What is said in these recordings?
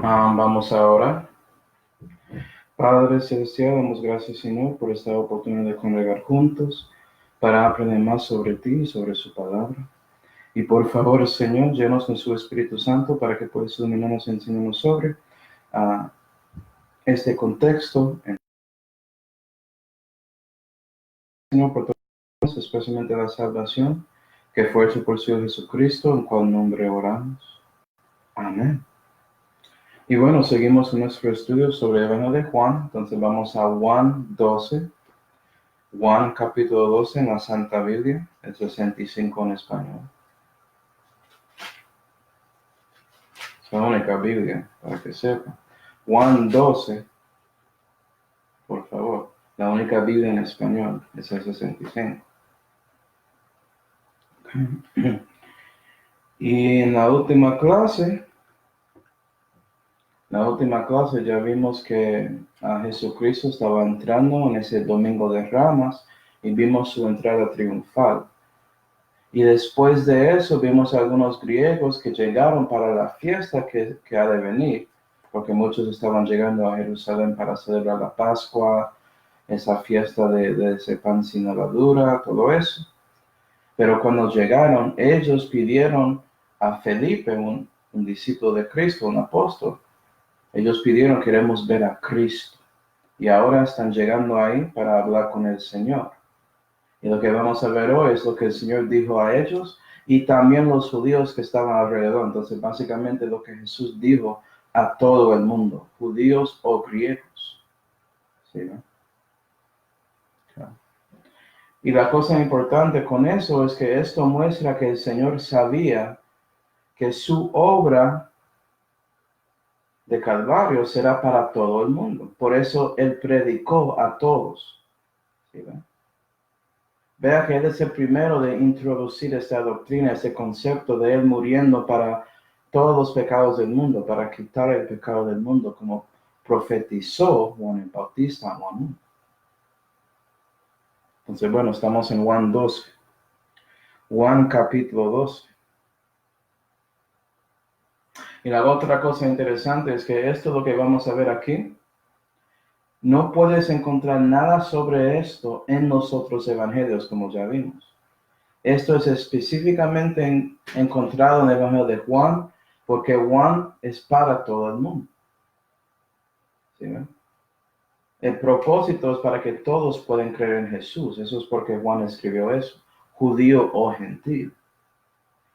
Vamos ahora. Padre Celestial, damos gracias, Señor, por esta oportunidad de congregar juntos para aprender más sobre ti y sobre su palabra. Y por favor, Señor, llenos con su Espíritu Santo para que puedas iluminarnos y enseñarnos sobre este contexto. Señor, por todos, especialmente la salvación que fue hecho por su Hijo Jesucristo, en cual nombre oramos. Amén. Y bueno, seguimos con nuestro estudio sobre el Evangelio de Juan. Entonces vamos a Juan 12. Juan capítulo 12 en la Santa Biblia, el 65 en español. Es la única Biblia, para que sepa. Juan 12, por favor. La única Biblia en español es el 65. Y en la última clase ya vimos que a Jesucristo estaba entrando en ese Domingo de Ramas y vimos su entrada triunfal. Y después de eso vimos a algunos griegos que llegaron para la fiesta que ha de venir, porque muchos estaban llegando a Jerusalén para celebrar la Pascua, esa fiesta de ese pan sin levadura, todo eso. Pero cuando llegaron, ellos pidieron a Felipe, un discípulo de Cristo, un apóstol, ellos pidieron, queremos ver a Cristo. Y ahora están llegando ahí para hablar con el Señor. Y lo que vamos a ver hoy es lo que el Señor dijo a ellos y también los judíos que estaban alrededor. Entonces, básicamente lo que Jesús dijo a todo el mundo, judíos o griegos. ¿Sí, no? Claro. Y la cosa importante con eso es que esto muestra que el Señor sabía que su obra de Calvario será para todo el mundo. Por eso Él predicó a todos. ¿Sí, no? Vea que Él es el primero de introducir esta doctrina, ese concepto de Él muriendo para todos los pecados del mundo, para quitar el pecado del mundo, como profetizó Juan el Bautista. Entonces, bueno, estamos en Juan 12. Juan capítulo 12. Y la otra cosa interesante es que esto es lo que vamos a ver aquí. No puedes encontrar nada sobre esto en los otros evangelios, como ya vimos. Esto es específicamente encontrado en el Evangelio de Juan, porque Juan es para todo el mundo. ¿Sí, no? El propósito es para que todos puedan creer en Jesús. Eso es porque Juan escribió eso, judío o gentil.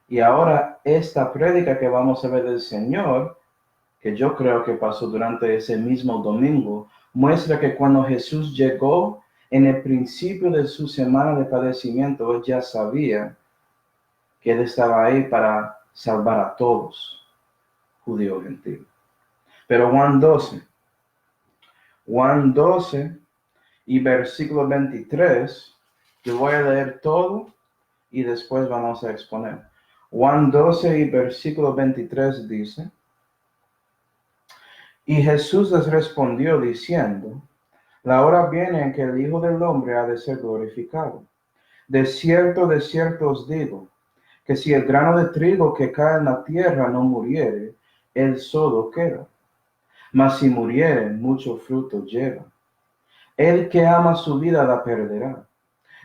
Y ahora esta prédica que vamos a ver del Señor, que yo creo que pasó durante ese mismo domingo, muestra que cuando Jesús llegó en el principio de su semana de padecimiento, él ya sabía que él estaba ahí para salvar a todos, judío o gentil. Pero Juan 12 y versículo 23, yo voy a leer todo y después vamos a exponer. Juan 12 y versículo 23 dice: Y Jesús les respondió diciendo: La hora viene en que el Hijo del Hombre ha de ser glorificado. De cierto os digo, que si el grano de trigo que cae en la tierra no muriere, él solo queda. Mas si muriere, mucho fruto lleva. El que ama su vida la perderá,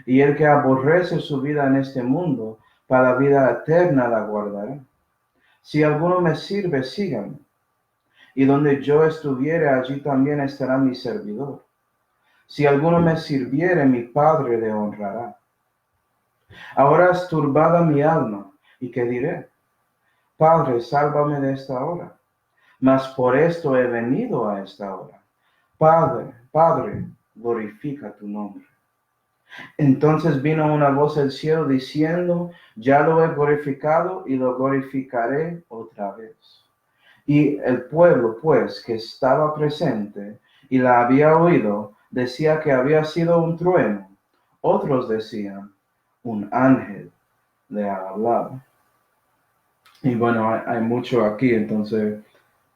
y el que aborrece su vida en este mundo, para vida eterna la guardará. Si alguno me sirve, sígame, y donde yo estuviere, allí también estará mi servidor. Si alguno me sirviere, mi Padre le honrará. Ahora es turbada mi alma, ¿y qué diré? Padre, sálvame de esta hora. Mas por esto he venido a esta hora. Padre, glorifica tu nombre. Entonces vino una voz del cielo diciendo: Ya lo he glorificado y lo glorificaré otra vez. Y el pueblo, pues, que estaba presente y la había oído, decía que había sido un trueno. Otros decían: un ángel le ha hablado. Y bueno, hay mucho aquí, entonces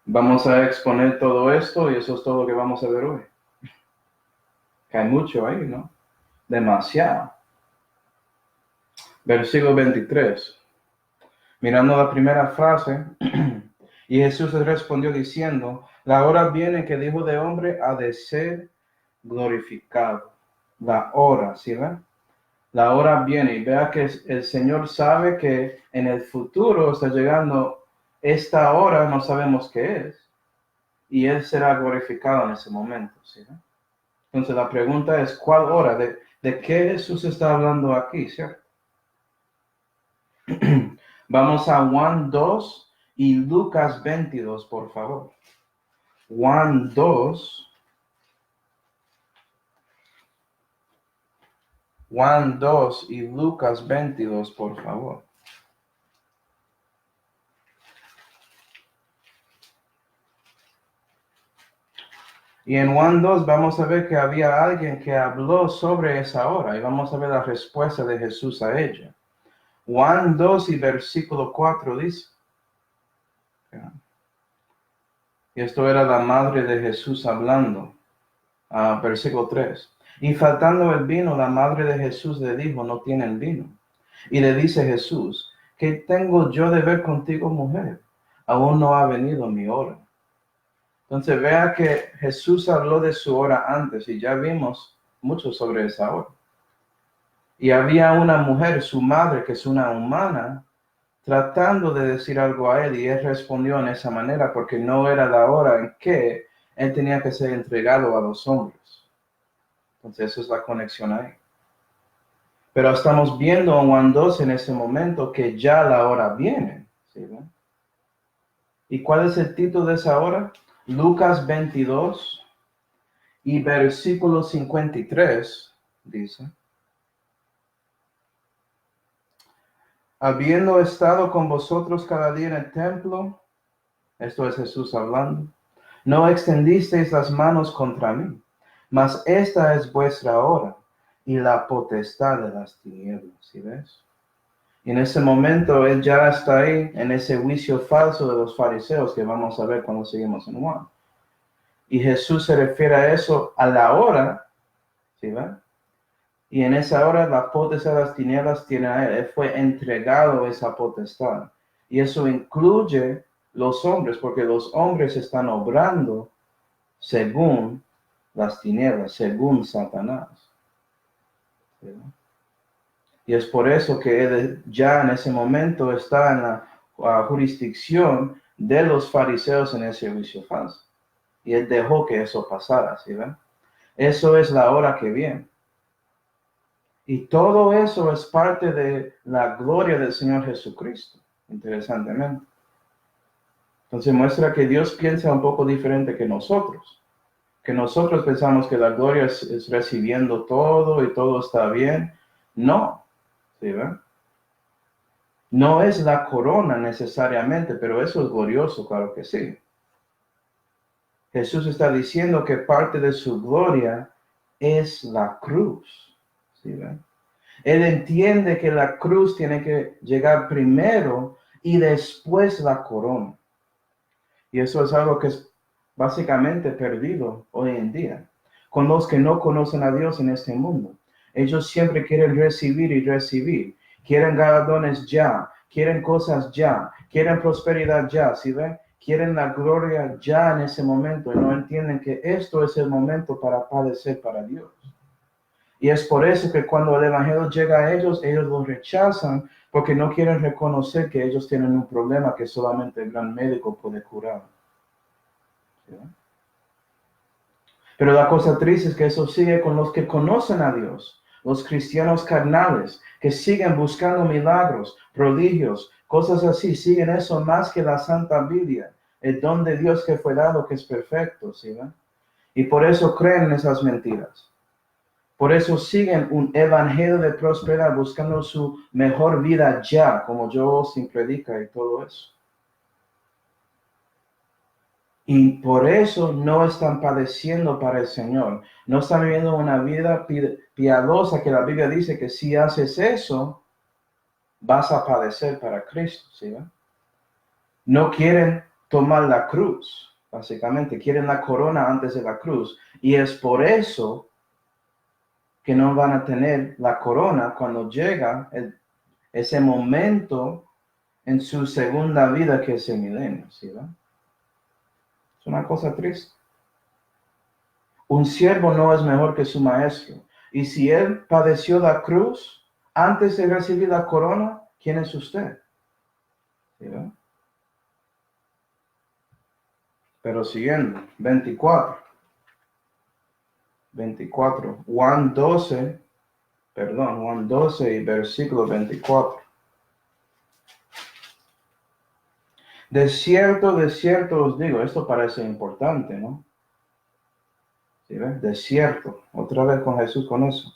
vamos a exponer todo esto y eso es todo lo que vamos a ver hoy. Que hay mucho ahí, ¿no? Demasiado. Versículo 23. Mirando la primera frase, Y Jesús les respondió diciendo, la hora viene que el Hijo de Hombre ha de ser glorificado. La hora, ¿sí ven? La hora viene y vea que el Señor sabe que en el futuro está llegando esta hora, no sabemos qué es, y Él será glorificado en ese momento, ¿sí ven? Entonces la pregunta es, ¿cuál hora? ¿De qué Jesús está hablando aquí, cierto? Vamos a Juan 2 y Lucas 22, por favor. Juan 2 y Lucas 22, por favor. Y en Juan 2 vamos a ver que había alguien que habló sobre esa hora y vamos a ver la respuesta de Jesús a ella. Juan 2 y versículo 4 dice, y esto era la madre de Jesús hablando, versículo 3. Y faltando el vino, la madre de Jesús le dijo, no tienen vino. Y le dice Jesús, ¿qué tengo yo de ver contigo, mujer? Aún no ha venido mi hora. Entonces vea que Jesús habló de su hora antes y ya vimos mucho sobre esa hora. Y había una mujer, su madre, que es una humana, tratando de decir algo a él y él respondió en esa manera porque no era la hora en que él tenía que ser entregado a los hombres. Entonces eso es la conexión ahí. Pero estamos viendo en Juan 2 en ese momento que ya la hora viene. ¿Sí, ven? ¿Y cuál es el título de esa hora? Lucas 22 y versículo 53 dice, habiendo estado con vosotros cada día en el templo, esto es Jesús hablando, no extendisteis las manos contra mí, mas esta es vuestra hora y la potestad de las tinieblas, ¿sí ves? Y en ese momento él ya está ahí en ese juicio falso de los fariseos que vamos a ver cuando seguimos en Juan. Y Jesús se refiere a eso a la hora, ¿sí ven? Y en esa hora la potestad de las tinieblas tiene a él. Él fue entregado esa potestad. Y eso incluye los hombres, porque los hombres están obrando según las tinieblas, según Satanás. ¿Sí? Y es por eso que él ya en ese momento está en la jurisdicción de los fariseos en ese juicio falso. Y él dejó que eso pasara, ¿sí ven? Eso es la hora que viene. Y todo eso es parte de la gloria del Señor Jesucristo, interesantemente. Entonces muestra que Dios piensa un poco diferente que nosotros pensamos que la gloria es recibiendo todo y todo está bien. No, ¿sí ven? No es la corona necesariamente, pero eso es glorioso, claro que sí. Jesús está diciendo que parte de su gloria es la cruz, ¿sí ven? Él entiende que la cruz tiene que llegar primero y después la corona. Y eso es algo que es básicamente perdido hoy en día. Con los que no conocen a Dios en este mundo. Ellos siempre quieren recibir y recibir. Quieren galardones ya. Quieren cosas ya. Quieren prosperidad ya. ¿Sí ven? Quieren la gloria ya en ese momento. Y no entienden que esto es el momento para padecer para Dios. Y es por eso que cuando el evangelio llega a ellos, ellos lo rechazan porque no quieren reconocer que ellos tienen un problema que solamente el gran médico puede curar. ¿Sí? Pero la cosa triste es que eso sigue con los que conocen a Dios, los cristianos carnales, que siguen buscando milagros, prodigios, cosas así, siguen eso más que la Santa Biblia, el don de Dios que fue dado, que es perfecto, ¿sí? Y por eso creen en esas mentiras. Por eso siguen un evangelio de prosperidad, buscando su mejor vida ya, como yo sin predica y todo eso. Y por eso no están padeciendo para el Señor. No están viviendo una vida piadosa, que la Biblia dice que si haces eso, vas a padecer para Cristo, ¿sí? No quieren tomar la cruz, básicamente. Quieren la corona antes de la cruz. Y es por eso que no van a tener la corona cuando llega ese momento en su segunda vida, que es el milenio, ¿sí, va? Es una cosa triste. Un siervo no es mejor que su maestro. Y si él padeció la cruz antes de recibir la corona, ¿quién es usted? ¿Sí, va? Pero siguiendo, 24, Juan 12, Juan 12 y versículo 24. De cierto os digo, esto parece importante, ¿no? ¿Sí ves? De cierto, otra vez con Jesús con eso,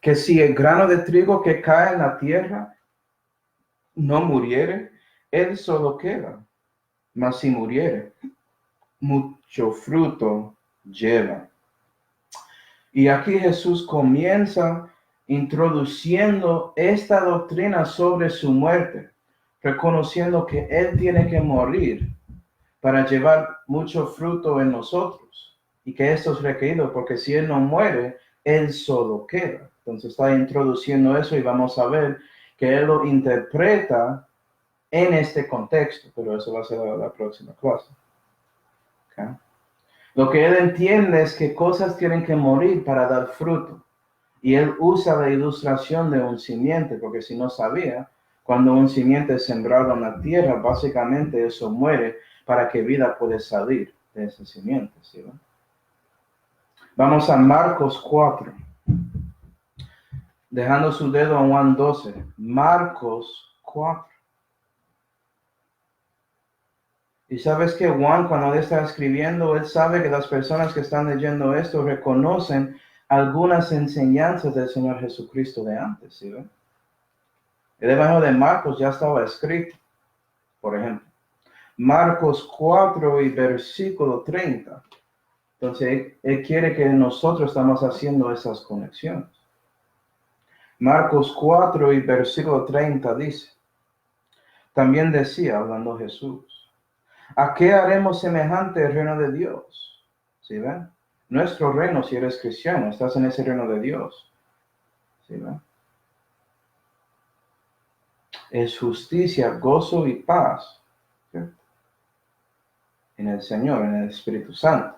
que si el grano de trigo que cae en la tierra no muriere, él solo queda, mas si muriere, mucho fruto lleva. Y aquí Jesús comienza introduciendo esta doctrina sobre su muerte, reconociendo que él tiene que morir para llevar mucho fruto en nosotros, y que esto es requerido porque si él no muere, él solo queda. Entonces está introduciendo eso y vamos a ver que él lo interpreta en este contexto, pero eso va a ser la próxima clase. ¿Okay? Lo que él entiende es que cosas tienen que morir para dar fruto. Y él usa la ilustración de un simiente, porque si no sabía, cuando un simiente es sembrado en la tierra, básicamente eso muere para que vida pueda salir de ese simiente. ¿Sí? Vamos a Marcos 4. Dejando su dedo en Juan 12. Marcos 4. Y sabes que Juan, cuando él está escribiendo, él sabe que las personas que están leyendo esto reconocen algunas enseñanzas del Señor Jesucristo de antes, ¿sí ven? El Evangelio de Marcos ya estaba escrito, por ejemplo. Marcos 4 y versículo 30. Entonces, él quiere que nosotros estamos haciendo esas conexiones. Marcos 4 y versículo 30 dice, también decía, hablando Jesús, ¿a qué haremos semejante el reino de Dios? ¿Sí ven? Nuestro reino, si eres cristiano, estás en ese reino de Dios. ¿Sí ven? Es justicia, gozo y paz, ¿cierto? En el Señor, en el Espíritu Santo.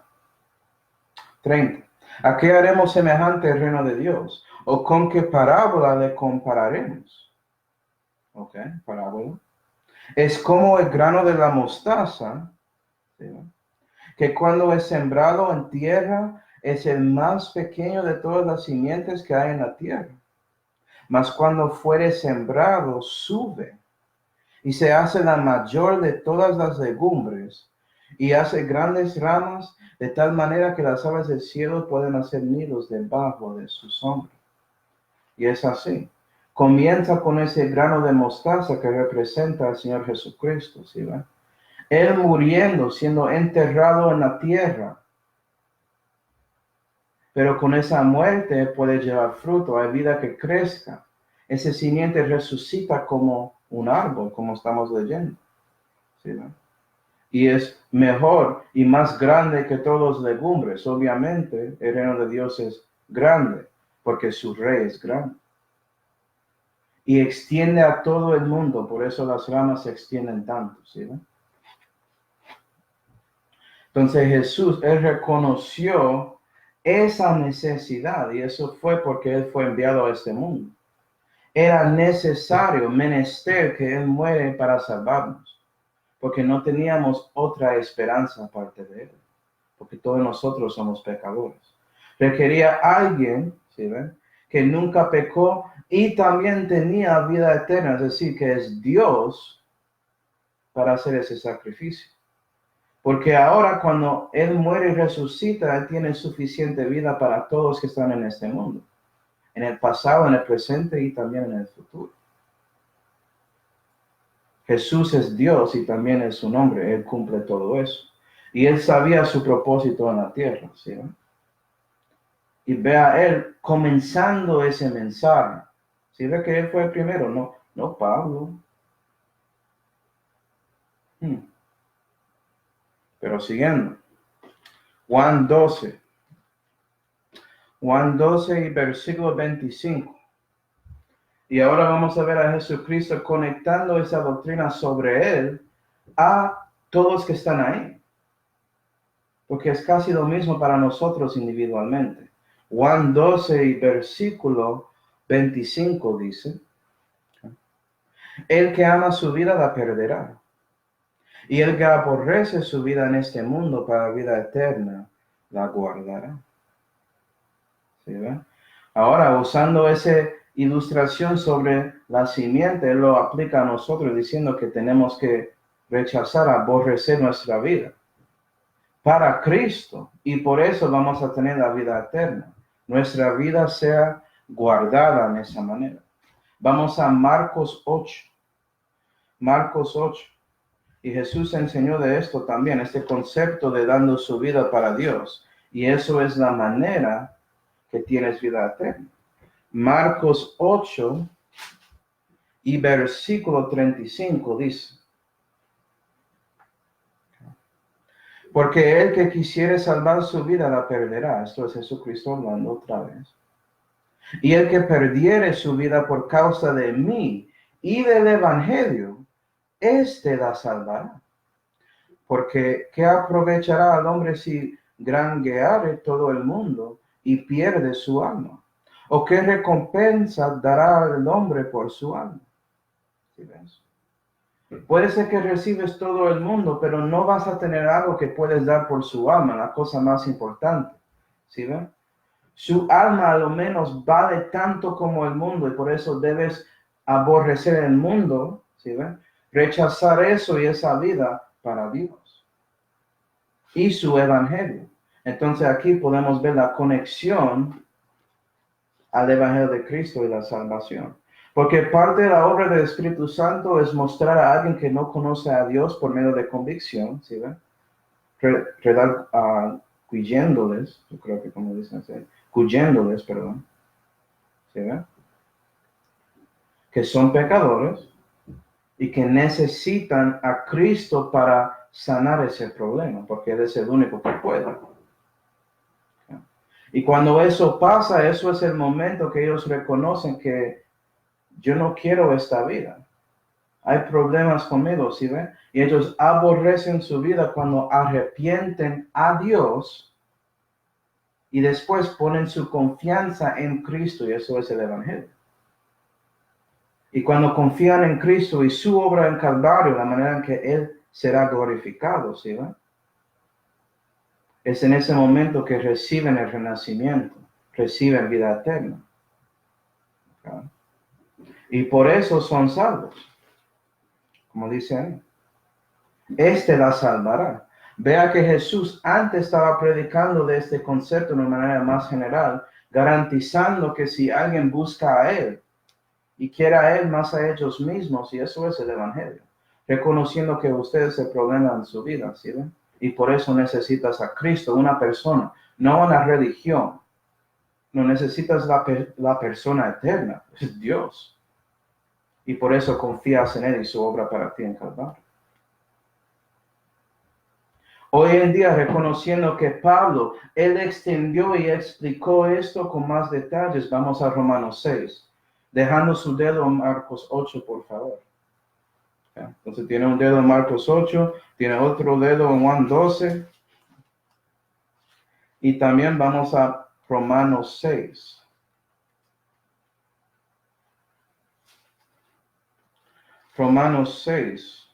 30. ¿A qué haremos semejante el reino de Dios? ¿O con qué parábola le compararemos? Ok, parábola. Es como el grano de la mostaza, ¿sí? Que cuando es sembrado en tierra es el más pequeño de todas las simientes que hay en la tierra. Mas cuando fuere sembrado, sube y se hace la mayor de todas las legumbres y hace grandes ramas de tal manera que las aves del cielo pueden hacer nidos debajo de su sombra. Y es así. Comienza con ese grano de mostaza que representa al Señor Jesucristo, ¿sí ven? Él muriendo, siendo enterrado en la tierra. Pero con esa muerte puede llevar fruto, hay vida que crezca. Ese simiente resucita como un árbol, como estamos leyendo. ¿Sí, no? Y es mejor y más grande que todos los legumbres. Obviamente, el reino de Dios es grande, porque su rey es grande. Y extiende a todo el mundo, por eso las ramas se extienden tanto. ¿Sí, no? Entonces Jesús, él reconoció esa necesidad y eso fue porque él fue enviado a este mundo. Era necesario, menester que él muere para salvarnos, porque no teníamos otra esperanza aparte de él, porque todos nosotros somos pecadores. Requería alguien, ¿sí ven?, que nunca pecó y también tenía vida eterna, es decir, que es Dios para hacer ese sacrificio. Porque ahora cuando Él muere y resucita, Él tiene suficiente vida para todos que están en este mundo. En el pasado, en el presente y también en el futuro. Jesús es Dios y también es su nombre. Él cumple todo eso. Y Él sabía su propósito en la tierra, ¿sí? Y ve a Él comenzando ese mensaje. ¿Sí ve que Él fue el primero? No Pablo. Pero siguiendo. Juan 12. Juan 12 y versículo 25. Y ahora vamos a ver a Jesucristo conectando esa doctrina sobre él a todos que están ahí. Porque es casi lo mismo para nosotros individualmente. Juan 12 y versículo 25 dice, el que ama su vida la perderá. Y el que aborrece su vida en este mundo para vida eterna la guardará. ¿Sí ve? Ahora, usando esa ilustración sobre la simiente, él lo aplica a nosotros diciendo que tenemos que rechazar, aborrecer nuestra vida para Cristo, y por eso vamos a tener la vida eterna. Nuestra vida sea guardada en esa manera. Vamos a Marcos 8. Marcos 8. Y Jesús enseñó de esto también, este concepto de dando su vida para Dios. Y eso es la manera que tienes vida eterna. Marcos 8 y versículo 35 dice, porque el que quisiere salvar su vida la perderá. Esto es Jesucristo hablando otra vez. Y el que perdiere su vida por causa de mí y del evangelio, éste la salvará. Porque ¿qué aprovechará al hombre si granjeare todo el mundo y pierde su alma? ¿O qué recompensa dará al hombre por su alma? ¿Sí ves? Puede ser que recibes todo el mundo, pero no vas a tener algo que puedes dar por su alma, la cosa más importante. ¿Sí ven? Su alma a lo menos vale tanto como el mundo y por eso debes aborrecer el mundo, ¿sí ven? Rechazar eso y esa vida para Dios y su evangelio. Entonces aquí podemos ver la conexión al evangelio de Cristo y la salvación. Porque parte de la obra del Espíritu Santo es mostrar a alguien que no conoce a Dios por medio de convicción, ¿sí ven? Cuyéndoles, yo creo que como dicen así, cuyéndoles, perdón, ¿sí ven? Que son pecadores y que necesitan a Cristo para sanar ese problema, porque Él es el único que puede. Y cuando eso pasa, eso es el momento que ellos reconocen que yo no quiero esta vida. Hay problemas conmigo, ¿sí ven? Y ellos aborrecen su vida cuando arrepienten a Dios y después ponen su confianza en Cristo, y eso es el evangelio. Y cuando confían en Cristo y su obra en Calvario, la manera en que Él será glorificado, ¿sí ven? Es en ese momento que reciben el renacimiento, reciben vida eterna. ¿Okay? Y por eso son salvos. Como dice ahí, este la salvará. Vea que Jesús antes estaba predicando de este concepto de una manera más general, garantizando que si alguien busca a Él y quiere a Él más a ellos mismos, y eso es el evangelio, reconociendo que ustedes se probleman en su vida, ¿sí ven? Y por eso necesitas a Cristo, una persona, no una religión. No necesitas la persona eterna, es Dios. Y por eso confías en Él y su obra para ti en Calvario. Hoy en día, reconociendo que Pablo, él extendió y explicó esto con más detalles, vamos a Romanos 6, dejando su dedo en Marcos 8, por favor. Entonces tiene un dedo en Marcos 8, tiene otro dedo en Juan 12, y también vamos a Romanos 6. Romanos 6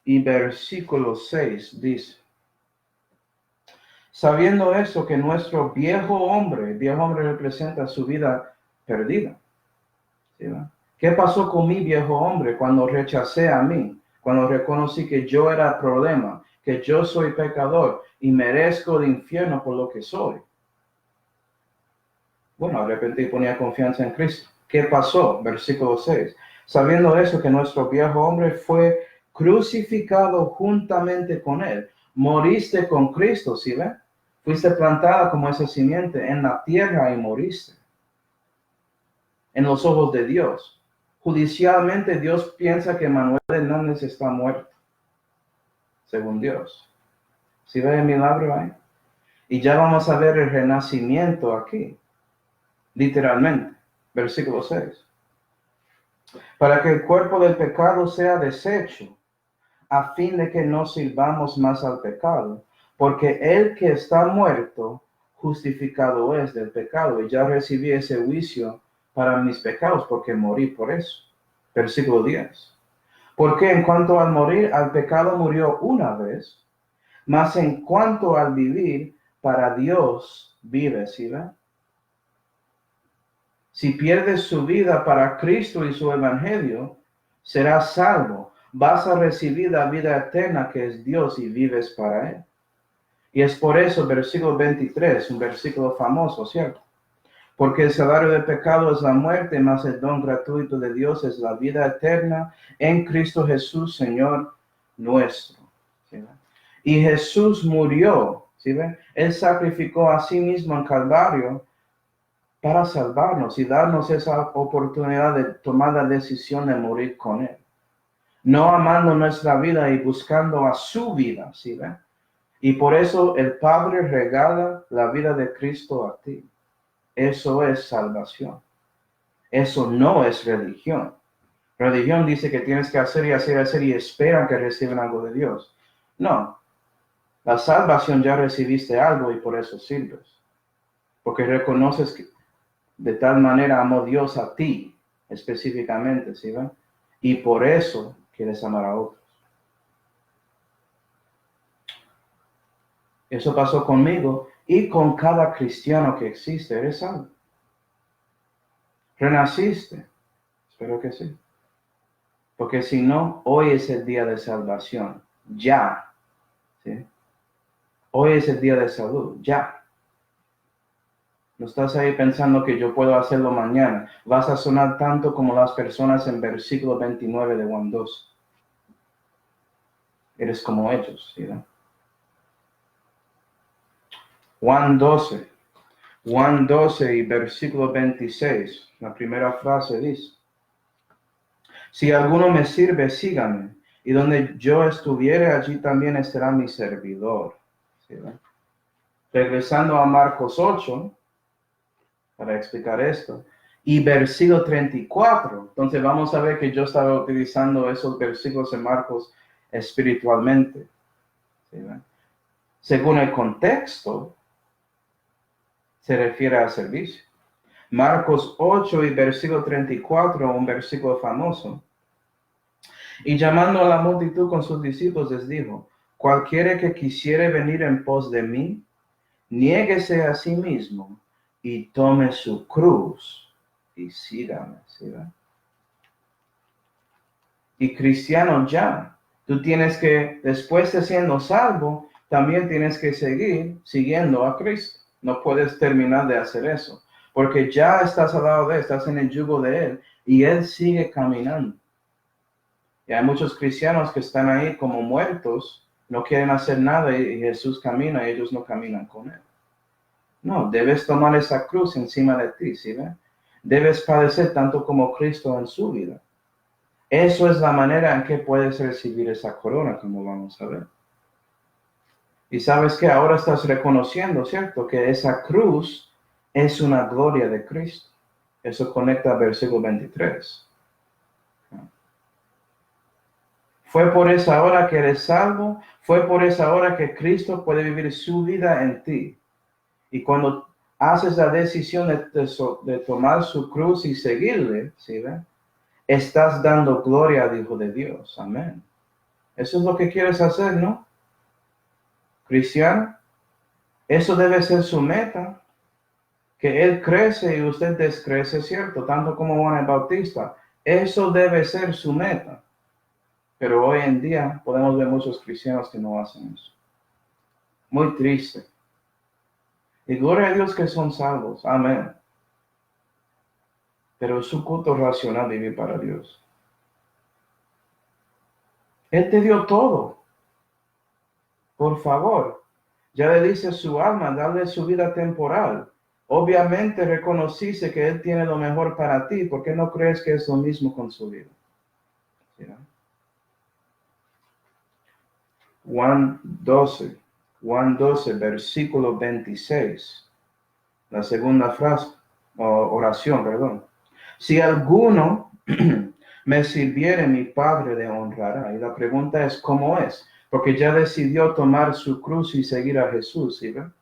y versículo 6 dice, sabiendo eso que nuestro viejo hombre representa su vida perdida. ¿Sí, no? ¿Qué pasó con mi viejo hombre cuando rechacé a mí? Cuando reconocí que yo era el problema, que yo soy pecador y merezco el infierno por lo que soy. Bueno, arrepentí y ponía confianza en Cristo. ¿Qué pasó? Versículo 6. Sabiendo eso que nuestro viejo hombre fue crucificado juntamente con él. Moriste con Cristo, ¿sí ven? Fuiste plantada como esa simiente en la tierra y moriste. En los ojos de Dios. Judicialmente Dios piensa que Manuel Hernández está muerto. Según Dios. ¿Sí ve el milagro ahí? Y ya vamos a ver el renacimiento aquí. Literalmente. Versículo 6. para que el cuerpo del pecado sea deshecho, a fin de que no sirvamos más al pecado, porque el que está muerto, justificado es del pecado, y ya recibí ese juicio para mis pecados, porque morí por eso. Versículo 10. Porque en cuanto al morir, al pecado murió una vez, mas en cuanto al vivir, para Dios vive, ¿sí ve? Si pierdes su vida para Cristo y su evangelio, serás salvo. Vas a recibir la vida eterna que es Dios y vives para Él. Y es por eso, versículo 23, un versículo famoso, ¿cierto? Porque el salario del pecado es la muerte, mas el don gratuito de Dios es la vida eterna en Cristo Jesús, Señor nuestro. ¿Sí? Y Jesús murió, ¿sí ven? Él sacrificó a sí mismo en Calvario para salvarnos y darnos esa oportunidad de tomar la decisión de morir con Él. No amando nuestra vida y buscando a su vida, ¿sí ven? Y por eso el Padre regala la vida de Cristo a ti. Eso es salvación. Eso no es religión. Religión dice que tienes que hacer y hacer y hacer y esperan que reciban algo de Dios. No. La salvación ya recibiste algo y por eso sirves. Porque reconoces que de tal manera amó Dios a ti específicamente, ¿sí ven? Y por eso quieres amar a otros. Eso pasó conmigo y con cada cristiano que existe. Eres salvo. ¿Renaciste? Espero que sí. Porque si no, hoy es el día de salvación. Ya. ¿Sí? Hoy es el día de salud. Ya. No estás ahí pensando que yo puedo hacerlo mañana. Vas a sonar tanto como las personas en versículo 29 de Juan 2. Eres como ellos. ¿Sí? Juan 12. Juan 12 y versículo 26. La primera frase dice: si alguno me sirve, sígame, y donde yo estuviere, allí también estará mi servidor. ¿Sí? Regresando a Marcos 8, para explicar esto, y versículo 34. Entonces vamos a ver que yo estaba utilizando esos versículos en Marcos espiritualmente. ¿Sí? Según el contexto, se refiere al servicio. Marcos 8 y versículo 34, un versículo famoso. Y llamando a la multitud con sus discípulos les dijo: cualquiera que quisiere venir en pos de mí, niéguese a sí mismo y tome su cruz y sígame. ¿Sí? Y cristiano ya, tú tienes que, después de siendo salvo, también tienes que seguir siguiendo a Cristo. No puedes terminar de hacer eso, porque ya estás al lado de Él, estás en el yugo de Él, y Él sigue caminando. Y hay muchos cristianos que están ahí como muertos, no quieren hacer nada y Jesús camina y ellos no caminan con Él. No, debes tomar esa cruz encima de ti, ¿sí ven? Debes padecer tanto como Cristo en su vida. Eso es la manera en que puedes recibir esa corona, como vamos a ver. Y sabes que ahora estás reconociendo, ¿cierto? Que esa cruz es una gloria de Cristo. Eso conecta al versículo 23. Fue por esa hora que eres salvo, fue por esa hora que Cristo puede vivir su vida en ti. Y cuando haces la decisión de tomar su cruz y seguirle, ¿sí ve? Estás dando gloria al Hijo de Dios. Amén. Eso es lo que quieres hacer, ¿no? Cristiano, eso debe ser su meta. Que Él crece y usted descrece, ¿cierto? Tanto como Juan el Bautista. Eso debe ser su meta. Pero hoy en día podemos ver muchos cristianos que no hacen eso. Muy triste. Y gloria a Dios que son salvos. Amén. Pero es su culto racional vivir para Dios. Él te dio todo. Por favor. Ya le dice su alma, darle su vida temporal. Obviamente reconociste que Él tiene lo mejor para ti. ¿Por qué no crees que es lo mismo con su vida? ¿Sí? Juan 12, versículo 26. La segunda frase, oración, perdón. Si alguno me sirviere, mi Padre le honrará. Y la pregunta es, ¿cómo es? Porque ya decidió tomar su cruz y seguir a Jesús, ¿sí ven?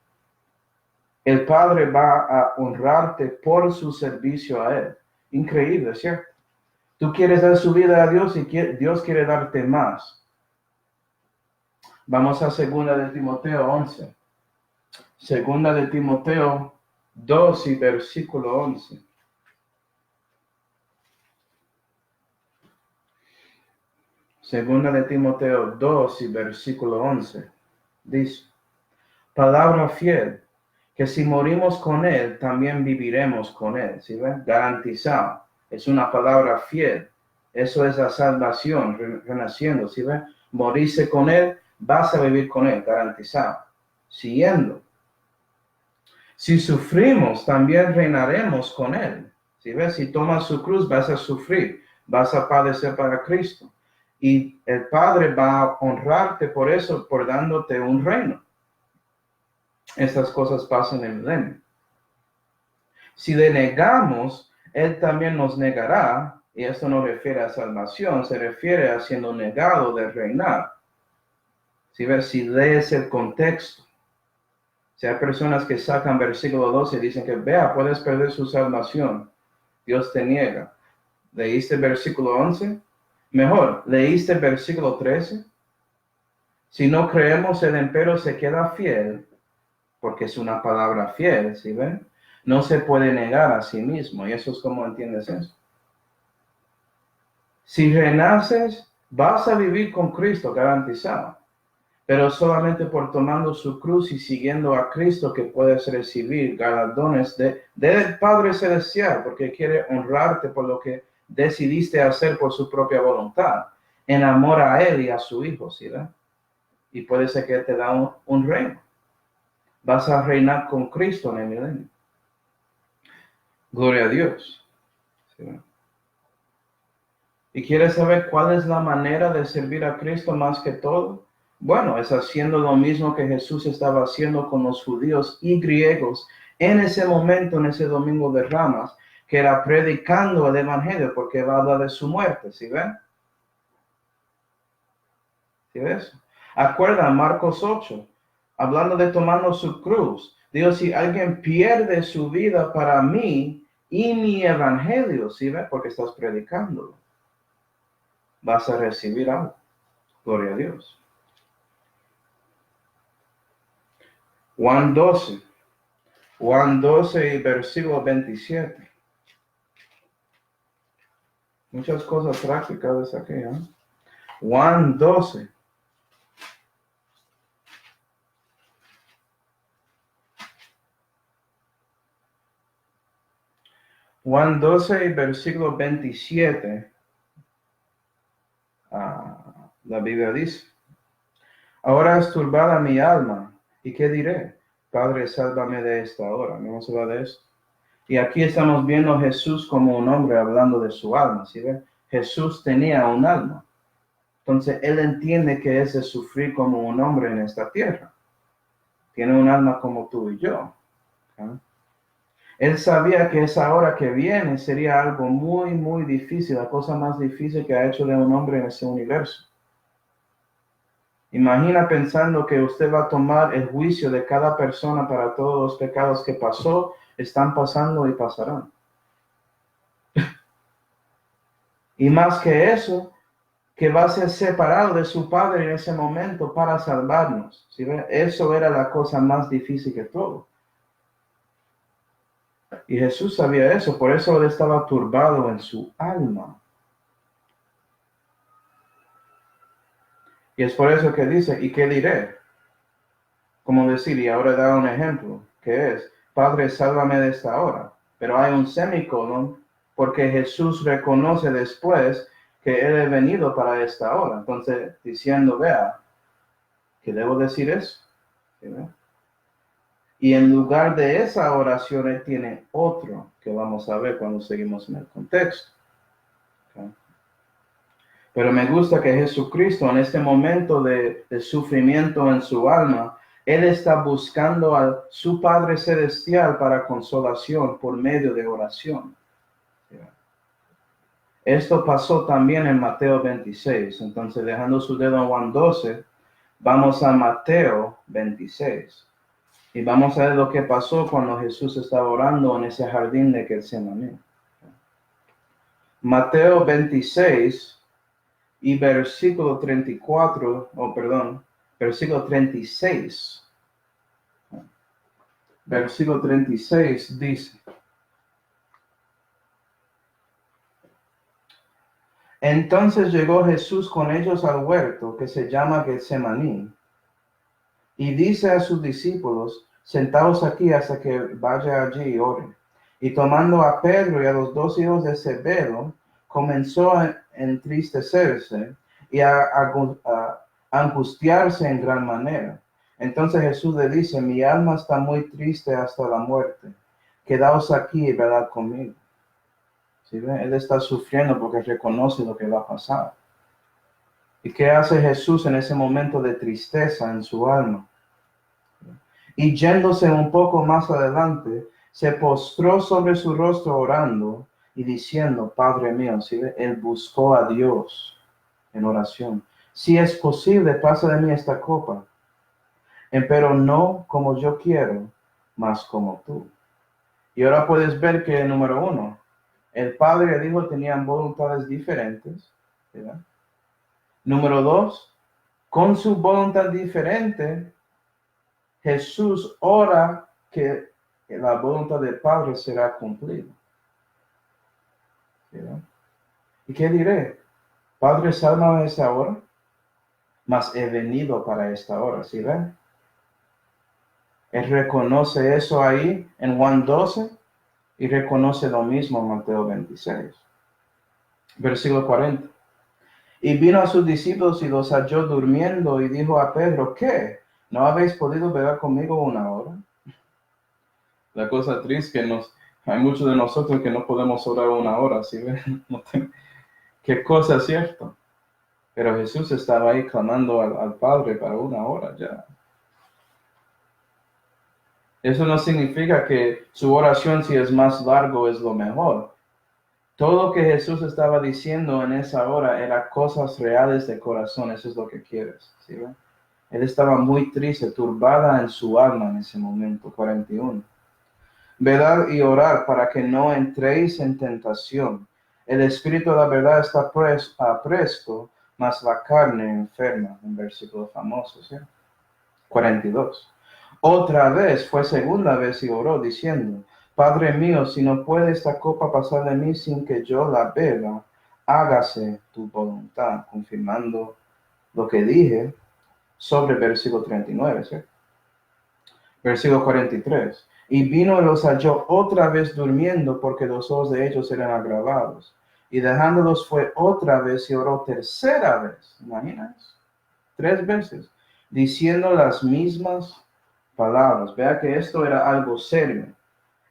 El Padre va a honrarte por su servicio a Él. Increíble, ¿cierto? Tú quieres dar su vida a Dios y Dios quiere darte más. Vamos a 2 de Timoteo 11. 2 de Timoteo 2 y versículo 11. 2 de Timoteo 2 y versículo 11. Dice, palabra fiel, que si morimos con Él, también viviremos con Él. ¿Sí ven? Garantizado. Es una palabra fiel. Eso es la salvación, renaciendo. ¿Sí ven? Morirse con Él, vas a vivir con Él, garantizado. Siguiendo. Si sufrimos, también reinaremos con Él. ¿Sí ves? Si tomas su cruz, vas a sufrir. Vas a padecer para Cristo. Y el Padre va a honrarte por eso, por dándote un reino. Estas cosas pasan en el milenio. Si le negamos, Él también nos negará, y esto no refiere a salvación, se refiere a siendo negado de reinar. Si lees el contexto, si hay personas que sacan versículo 12 y dicen que, vea, puedes perder su salvación, Dios te niega. ¿Leíste versículo 11? Mejor, ¿leíste versículo 13? Si no creemos, el empero se queda fiel, porque es una palabra fiel, ¿sí ven? No se puede negar a sí mismo, y eso es como entiendes eso. Si renaces, vas a vivir con Cristo, garantizado, pero solamente por tomando su cruz y siguiendo a Cristo que puedes recibir galardones del Padre Celestial, porque quiere honrarte por lo que decidiste hacer por su propia voluntad, en amor a Él y a su Hijo, ¿sí ven? Y puede ser que te da un reino. Vas a reinar con Cristo en el milenio. Gloria a Dios. ¿Sí? ¿Y quieres saber cuál es la manera de servir a Cristo más que todo? Bueno, es haciendo lo mismo que Jesús estaba haciendo con los judíos y griegos en ese momento, en ese domingo de Ramas, que era predicando el evangelio, porque va a hablar de su muerte, ¿sí ven? ¿Sí ves? Acuerdan Marcos 8, hablando de tomando su cruz. Dios, si alguien pierde su vida para mí y mi evangelio, ¿sí ves? Porque estás predicándolo, vas a recibir algo. Gloria a Dios. Juan 12 y versículo 27. Muchas cosas prácticas aquí, ¿eh? Juan 12. Juan 12 y versículo 27. La Biblia dice, ahora es turbada mi alma, ¿y qué diré? Padre, sálvame de esta hora. Vamos a hablar de esto. Y aquí estamos viendo a Jesús como un hombre hablando de su alma, ¿sí ven? Jesús tenía un alma. Entonces, él entiende que es de sufrir como un hombre en esta tierra. Tiene un alma como tú y yo. ¿Okay? Él sabía que esa hora que viene sería algo muy, muy difícil, la cosa más difícil que ha hecho de un hombre en ese universo. Imagina pensando que usted va a tomar el juicio de cada persona para todos los pecados que pasó, están pasando y pasarán. Y más que eso, que va a ser separado de su Padre en ese momento para salvarnos. ¿Sí ven? Eso era la cosa más difícil que todo. Y Jesús sabía eso, por eso él estaba turbado en su alma. Y es por eso que dice, ¿y qué diré? Como decir, y ahora da un ejemplo, que es, Padre, sálvame de esta hora. Pero hay un semicolon, porque Jesús reconoce después que Él ha venido para esta hora. Entonces, diciendo, vea, que debo decir eso. ¿Sí? Y en lugar de esa oración, Él tiene otro, que vamos a ver cuando seguimos en el contexto. ¿Okay? Pero me gusta que Jesucristo en este momento de sufrimiento en su alma, Él está buscando a su Padre Celestial para consolación por medio de oración. Esto pasó también en Mateo 26. Entonces, dejando su dedo en Juan 12, vamos a Mateo 26. Y vamos a ver lo que pasó cuando Jesús estaba orando en ese jardín de Getsemaní. Mateo 26 y versículo 34, versículo 36. Versículo 36 dice: Entonces llegó Jesús con ellos al huerto que se llama Getsemaní, y dice a sus discípulos: Sentaos aquí hasta que vaya allí y ore. Y tomando a Pedro y a los dos hijos de Zebedeo, comenzó a entristecerse y a angustiarse en gran manera. Entonces Jesús le dice: Mi alma está muy triste hasta la muerte. Quedaos aquí y velad conmigo. ¿Sí ven? Él está sufriendo porque reconoce lo que va a pasar. ¿Y qué hace Jesús en ese momento de tristeza en su alma? Y yéndose un poco más adelante, se postró sobre su rostro orando y diciendo: Padre mío, ¿sí ve? Él buscó a Dios en oración. Si es posible, pasa de mí esta copa, pero no como yo quiero, mas como tú. Y ahora puedes ver que, número uno, el Padre y el Hijo tenían voluntades diferentes, ¿verdad? Número dos, con su voluntad diferente, Jesús ora que la voluntad del Padre será cumplida, ¿verdad? ¿Y qué diré? Padre, sálvame a esa hora, mas he venido para esta hora, ¿sí ven? Él reconoce eso ahí en Juan 12 y reconoce lo mismo en Mateo 26. Versículo 40. Y vino a sus discípulos y los halló durmiendo y dijo a Pedro: ¿Qué? ¿No habéis podido velar conmigo una hora? La cosa triste que hay muchos de nosotros que no podemos orar una hora, ¿sí ven? Qué cosa es cierto. Pero Jesús estaba ahí clamando al Padre para una hora ya. Eso no significa que su oración, si es más largo, es lo mejor. Todo lo que Jesús estaba diciendo en esa hora era cosas reales de corazón. Eso es lo que quieres, ¿sí ven? Él estaba muy triste, turbada en su alma en ese momento. 41. Velad y orar para que no entréis en tentación. El espíritu de la verdad está presto, mas la carne enferma. Un versículo famoso, ¿sí? 42. Otra vez, fue segunda vez y oró diciendo: Padre mío, si no puede esta copa pasar de mí sin que yo la beba, hágase tu voluntad, confirmando lo que dije sobre versículo 39, ¿sí? Versículo 43. Y vino y los halló otra vez durmiendo, porque los ojos de ellos eran agravados. Y dejándolos fue otra vez y oró tercera vez. ¿Imaginas? 3 veces, diciendo las mismas palabras. Vea que esto era algo serio.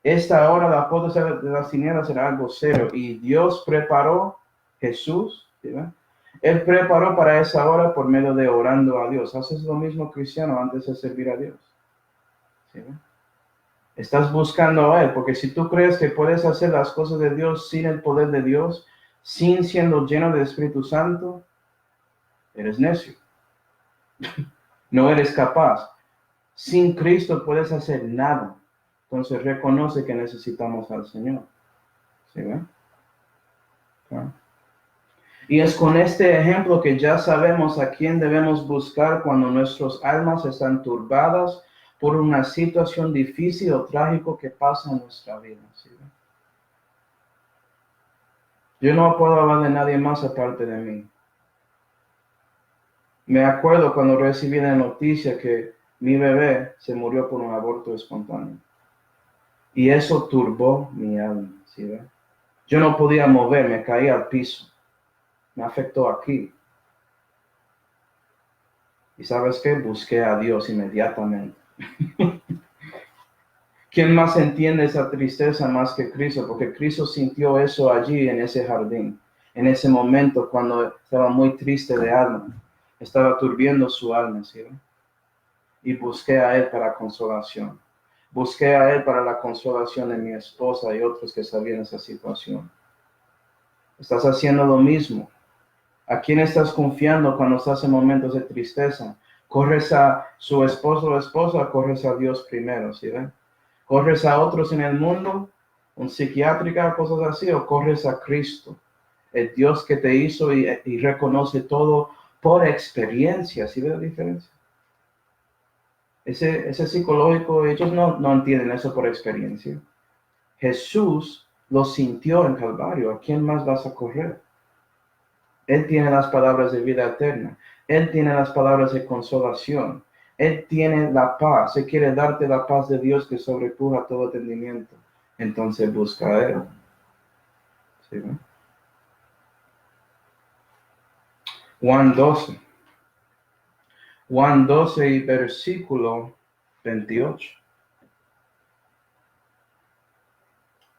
Esta hora la potestad de las tinieblas era algo serio. Y Dios preparó, Jesús, ¿verdad? Él preparó para esa hora por medio de orando a Dios. Haces lo mismo, cristiano, antes de servir a Dios. ¿Sí? Estás buscando a Él, porque si tú crees que puedes hacer las cosas de Dios sin el poder de Dios, sin siendo lleno del Espíritu Santo, eres necio. No eres capaz. Sin Cristo puedes hacer nada. Entonces reconoce que necesitamos al Señor. ¿Sí ven? ¿Ah? Y es con este ejemplo que ya sabemos a quién debemos buscar cuando nuestras almas están turbadas por una situación difícil o trágico que pasa en nuestra vida. ¿Sí ven? Yo no puedo hablar de nadie más aparte de mí. Me acuerdo cuando recibí la noticia que mi bebé se murió por un aborto espontáneo. Y eso turbó mi alma, ¿sí ven? Yo no podía moverme, caí al piso. Me afectó aquí. ¿Y sabes qué? Busqué a Dios inmediatamente. ¿Quién más entiende esa tristeza más que Cristo? Porque Cristo sintió eso allí en ese jardín, en ese momento cuando estaba muy triste de alma. Estaba turbiendo su alma, ¿sí? Y busqué a Él para consolación. Busqué a Él para la consolación de mi esposa y otros que sabían esa situación. Estás haciendo lo mismo. ¿A quién estás confiando cuando estás en momentos de tristeza? ¿Corres a su esposo o esposa o corres a Dios primero? ¿Sí ven? ¿Corres a otros en el mundo, un psiquiátrica, cosas así, o corres a Cristo, el Dios que te hizo y reconoce todo por experiencia? ¿Sí ve la diferencia? Ese psicológico, ellos no entienden eso por experiencia. Jesús lo sintió en Calvario. ¿A quién más vas a correr? Él tiene las palabras de vida eterna. Él tiene las palabras de consolación. Él tiene la paz. Él quiere darte la paz de Dios que sobrepuja todo entendimiento. Entonces busca a Él. ¿Sí, no? Juan 12. Juan 12 y versículo 28.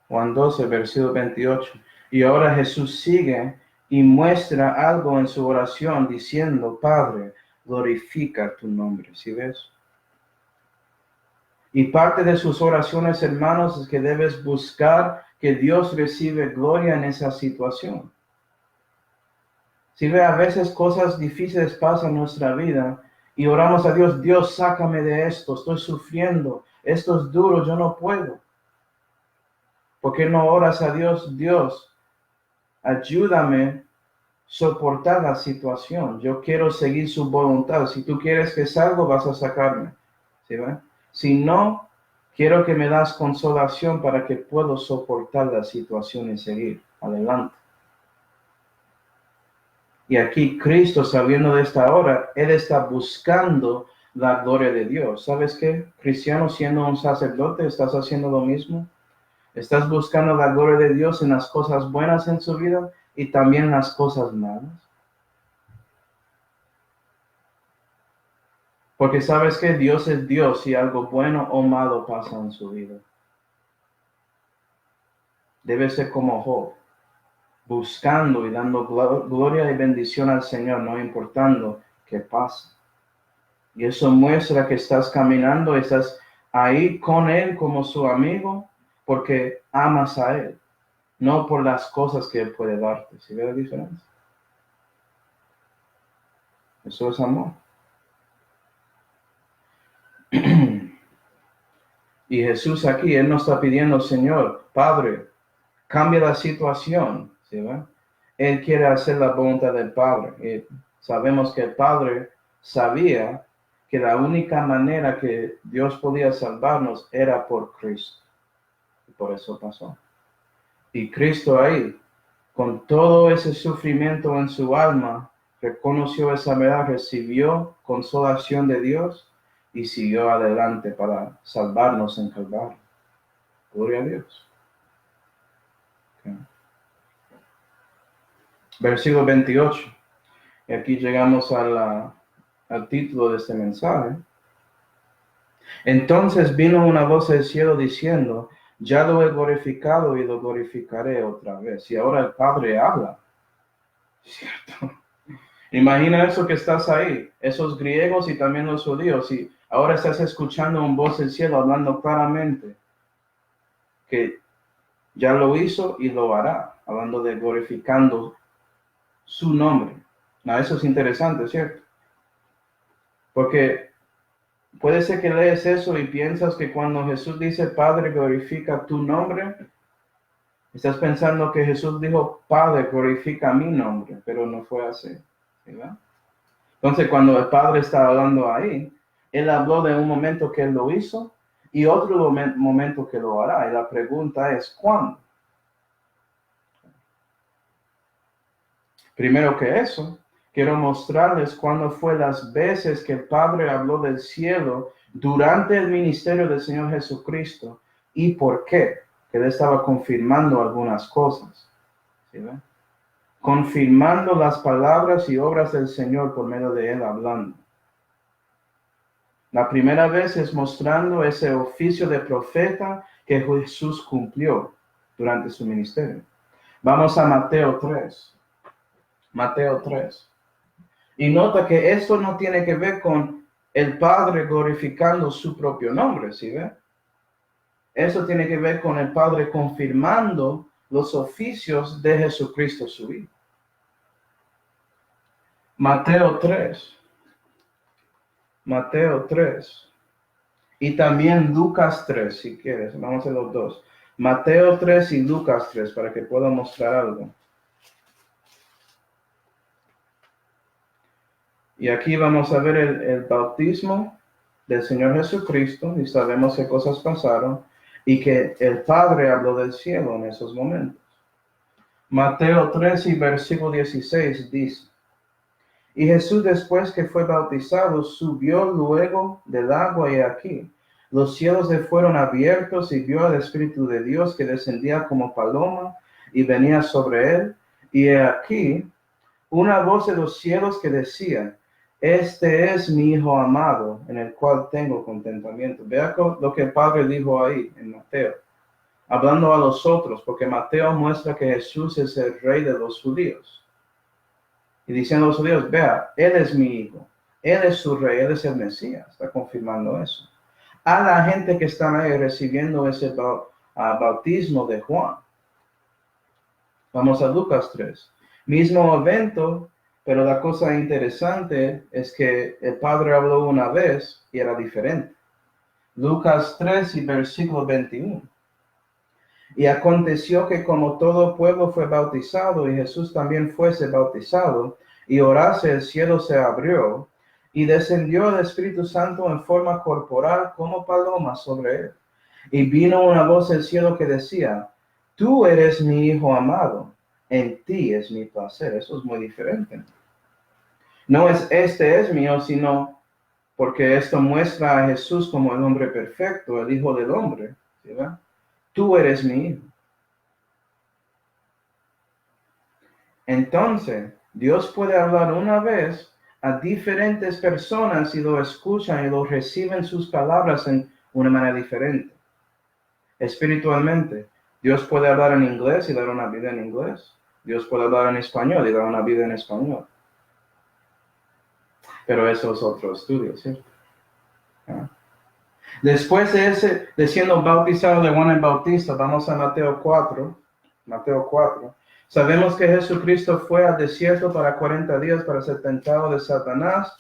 Juan 12, versículo 28. Y ahora Jesús sigue y muestra algo en su oración diciendo, Padre, glorifica tu nombre. ¿Sí ves? Y parte de sus oraciones, hermanos, es que debes buscar que Dios recibe gloria en esa situación. Si ve, a veces cosas difíciles pasan en nuestra vida y oramos a Dios, Dios, sácame de esto, estoy sufriendo, esto es duro, yo no puedo. ¿Por qué no oras a Dios? Dios, ayúdame a soportar la situación. Yo quiero seguir su voluntad. Si tú quieres que salga, vas a sacarme. ¿Sí ve? Si no, quiero que me das consolación para que pueda soportar la situación y seguir adelante. Y aquí Cristo, sabiendo de esta hora, Él está buscando la gloria de Dios. ¿Sabes qué? Cristiano, siendo un sacerdote, ¿estás haciendo lo mismo? ¿Estás buscando la gloria de Dios en las cosas buenas en su vida y también en las cosas malas? Porque sabes que Dios es Dios y algo bueno o malo pasa en su vida. Debe ser como Job, buscando y dando gloria y bendición al Señor, no importando qué pasa. Y eso muestra que estás caminando, estás ahí con Él como su amigo, porque amas a Él, no por las cosas que Él puede darte. ¿Sí ve la diferencia? Eso es amor. Y Jesús aquí, Él nos está pidiendo, Señor, Padre, cambia la situación. ¿Sí ve? Él quiere hacer la voluntad del Padre. Y sabemos que el Padre sabía que la única manera que Dios podía salvarnos era por Cristo. Y por eso pasó. Y Cristo ahí, con todo ese sufrimiento en su alma, reconoció esa verdad, recibió consolación de Dios y siguió adelante para salvarnos en Calvario. Gloria a Dios. Okay. Versículo 28. Y aquí llegamos al título de este mensaje. Entonces vino una voz del cielo diciendo, ya lo he glorificado y lo glorificaré otra vez. Y ahora el Padre habla. ¿Cierto? Imagina eso que estás ahí, esos griegos y también los judíos, y ahora estás escuchando una voz del cielo hablando claramente que ya lo hizo y lo hará, hablando de glorificando su nombre. Now, eso es interesante, ¿cierto? Porque puede ser que lees eso y piensas que cuando Jesús dice, Padre, glorifica tu nombre, estás pensando que Jesús dijo, Padre, glorifica mi nombre, pero no fue así, ¿verdad? Entonces, cuando el Padre está hablando ahí, Él habló de un momento que Él lo hizo y otro momento que lo hará. Y la pregunta es, ¿cuándo? Primero que eso, quiero mostrarles cuándo fue las veces que el Padre habló del cielo durante el ministerio del Señor Jesucristo y por qué. Que Él estaba confirmando algunas cosas. ¿Sí ven? Confirmando las palabras y obras del Señor por medio de Él hablando. La primera vez es mostrando ese oficio de profeta que Jesús cumplió durante su ministerio. Vamos a Mateo 3. Mateo 3. Y nota que esto no tiene que ver con el Padre glorificando su propio nombre, ¿sí ve? Eso tiene que ver con el Padre confirmando los oficios de Jesucristo su Hijo. Mateo 3. Mateo 3. Y también Lucas 3, si quieres. Vamos a hacer los dos. Mateo 3 y Lucas 3, para que pueda mostrar algo. Y aquí vamos a ver el bautismo del Señor Jesucristo, y sabemos qué cosas pasaron, y que el Padre habló del cielo en esos momentos. Mateo 3 y versículo 16 dice: Y Jesús, después que fue bautizado, subió luego del agua, y aquí los cielos le fueron abiertos, y vio al Espíritu de Dios que descendía como paloma y venía sobre él. Y aquí una voz de los cielos que decía: Este es mi Hijo amado, en el cual tengo contentamiento. Vea lo que el Padre dijo ahí en Mateo, hablando a los otros, porque Mateo muestra que Jesús es el Rey de los judíos. Y diciendo a los judíos: vea, Él es mi Hijo, Él es su Rey, Él es el Mesías. Está confirmando eso. A la gente que están ahí recibiendo ese bautismo de Juan. Vamos a Lucas 3. Mismo evento, pero la cosa interesante es que el Padre habló una vez y era diferente. Lucas 3 y versículo 21. Y aconteció que como todo pueblo fue bautizado, y Jesús también fuese bautizado, y orase, el cielo se abrió, y descendió el Espíritu Santo en forma corporal como paloma sobre él. Y vino una voz del cielo que decía: Tú eres mi Hijo amado, en ti es mi placer. Eso es muy diferente. No es este es mío, sino porque esto muestra a Jesús como el hombre perfecto, el Hijo del hombre. ¿Verdad? Tú eres mi Hijo. Entonces, Dios puede hablar una vez a diferentes personas y lo escuchan y lo reciben sus palabras en una manera diferente. Espiritualmente, Dios puede hablar en inglés y dar una vida en inglés. Dios puede hablar en español y dar una vida en español. Pero eso es otro estudio, ¿cierto? Después de siendo bautizado de Juan el Bautista, vamos a Mateo 4. Mateo 4. Sabemos que Jesucristo fue al desierto para 40 días para ser tentado de Satanás,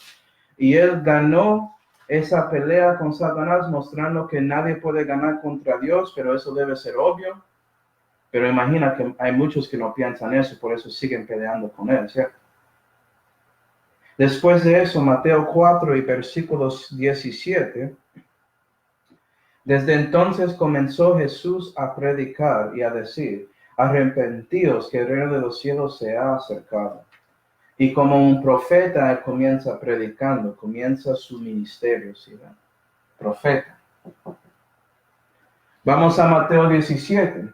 y él ganó esa pelea con Satanás, mostrando que nadie puede ganar contra Dios, pero eso debe ser obvio. Pero imagina que hay muchos que no piensan eso, por eso siguen peleando con él, ¿cierto? Después de eso, Mateo 4 y versículos 17. Desde entonces comenzó Jesús a predicar y a decir: Arrepentíos, que el reino de los cielos se ha acercado. Y como un profeta, él comienza predicando, comienza su ministerio, ¿sí? Profeta. Vamos a Mateo 17.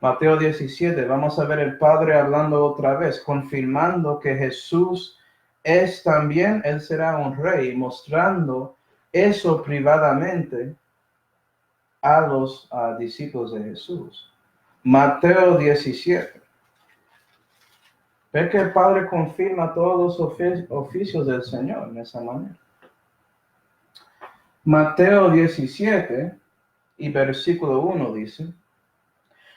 Mateo 17, vamos a ver el Padre hablando otra vez, confirmando que Jesús es también, Él será un rey, mostrando eso privadamente a los discípulos de Jesús. Mateo 17. Ve que el Padre confirma todos los oficios del Señor en esa manera. Mateo 17 y versículo 1 dice: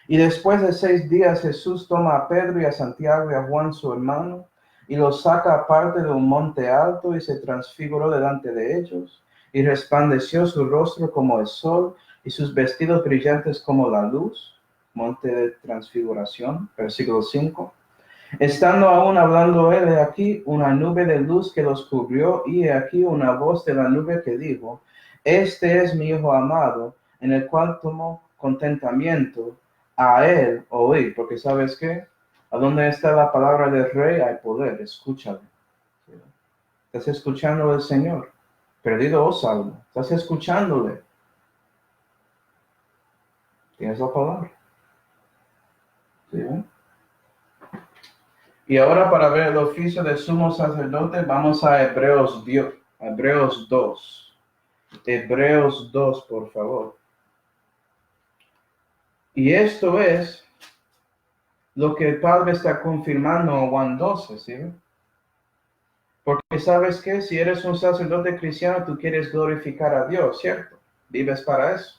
Y después de 6 días Jesús toma a Pedro y a Santiago y a Juan su hermano, y los saca aparte de un monte alto, y se transfiguró delante de ellos, y resplandeció su rostro como el sol, y sus vestidos brillantes como la luz. Monte de transfiguración, versículo 5. Estando aún hablando él, he aquí una nube de luz que los cubrió, y he aquí una voz de la nube que dijo: Este es mi Hijo amado, en el cual tomo contentamiento. A él oír, porque ¿sabes qué? A donde está la palabra del rey hay poder, escúchale. Estás escuchando al Señor, perdido o salvo, estás escuchándole. Tienes la palabra. ¿Sí? Y ahora, para ver el oficio de sumo sacerdote, vamos a Hebreos 2. Hebreos 2, por favor. Y esto es lo que el Padre está confirmando en Juan 12, ¿sí? Porque ¿sabes qué? Si eres un sacerdote cristiano, tú quieres glorificar a Dios, ¿cierto? Vives para eso.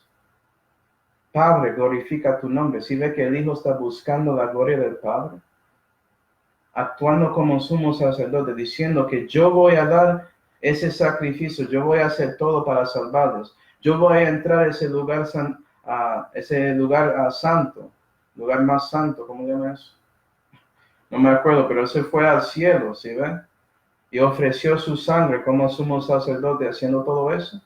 Padre, glorifica tu nombre. Si ve que el Hijo está buscando la gloria del Padre, actuando como sumo sacerdote, diciendo que yo voy a dar ese sacrificio, yo voy a hacer todo para salvarlos. Yo voy a entrar a ese lugar, santo, lugar más santo, ¿cómo se llama eso? No me acuerdo, pero se fue al cielo, ¿sí ven? Y ofreció su sangre como sumo sacerdote haciendo todo eso.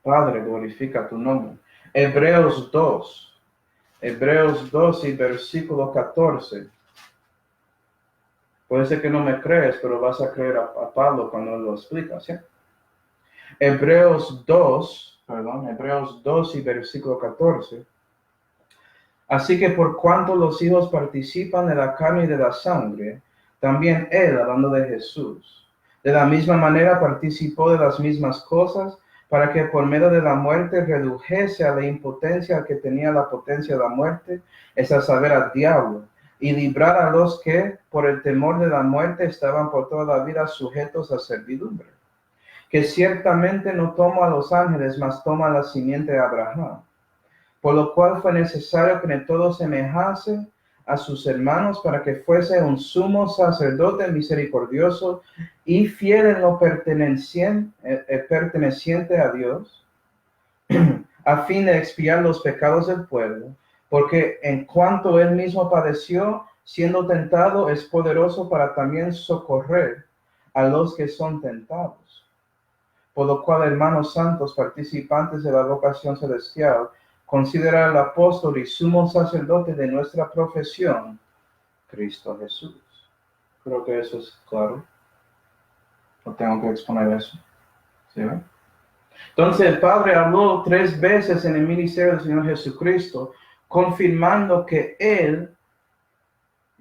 Padre, glorifica tu nombre. Hebreos 2 y versículo 14. Puede ser que no me crees, pero vas a creer a Pablo cuando lo explica, ¿sí? Hebreos 2 y versículo 14. Así que por cuanto los hijos participan de la carne y de la sangre, también él, hablando de Jesús, de la misma manera participó de las mismas cosas, para que por medio de la muerte redujese a la impotencia que tenía la potencia de la muerte, es a saber, al diablo, y librar a los que, por el temor de la muerte, estaban por toda la vida sujetos a servidumbre. Que ciertamente no toma a los ángeles, mas toma a la simiente de Abraham. Por lo cual fue necesario que en todo semejase a sus hermanos para que fuese un sumo sacerdote misericordioso y fiel en lo perteneciente a Dios, a fin de expiar los pecados del pueblo, porque en cuanto él mismo padeció, siendo tentado, es poderoso para también socorrer a los que son tentados. Por lo cual, hermanos santos, participantes de la vocación celestial, considera el apóstol y sumo sacerdote de nuestra profesión, Cristo Jesús. Creo que eso es claro. No tengo que exponer eso. ¿Sí? Entonces el Padre habló 3 veces en el ministerio del Señor Jesucristo, confirmando que Él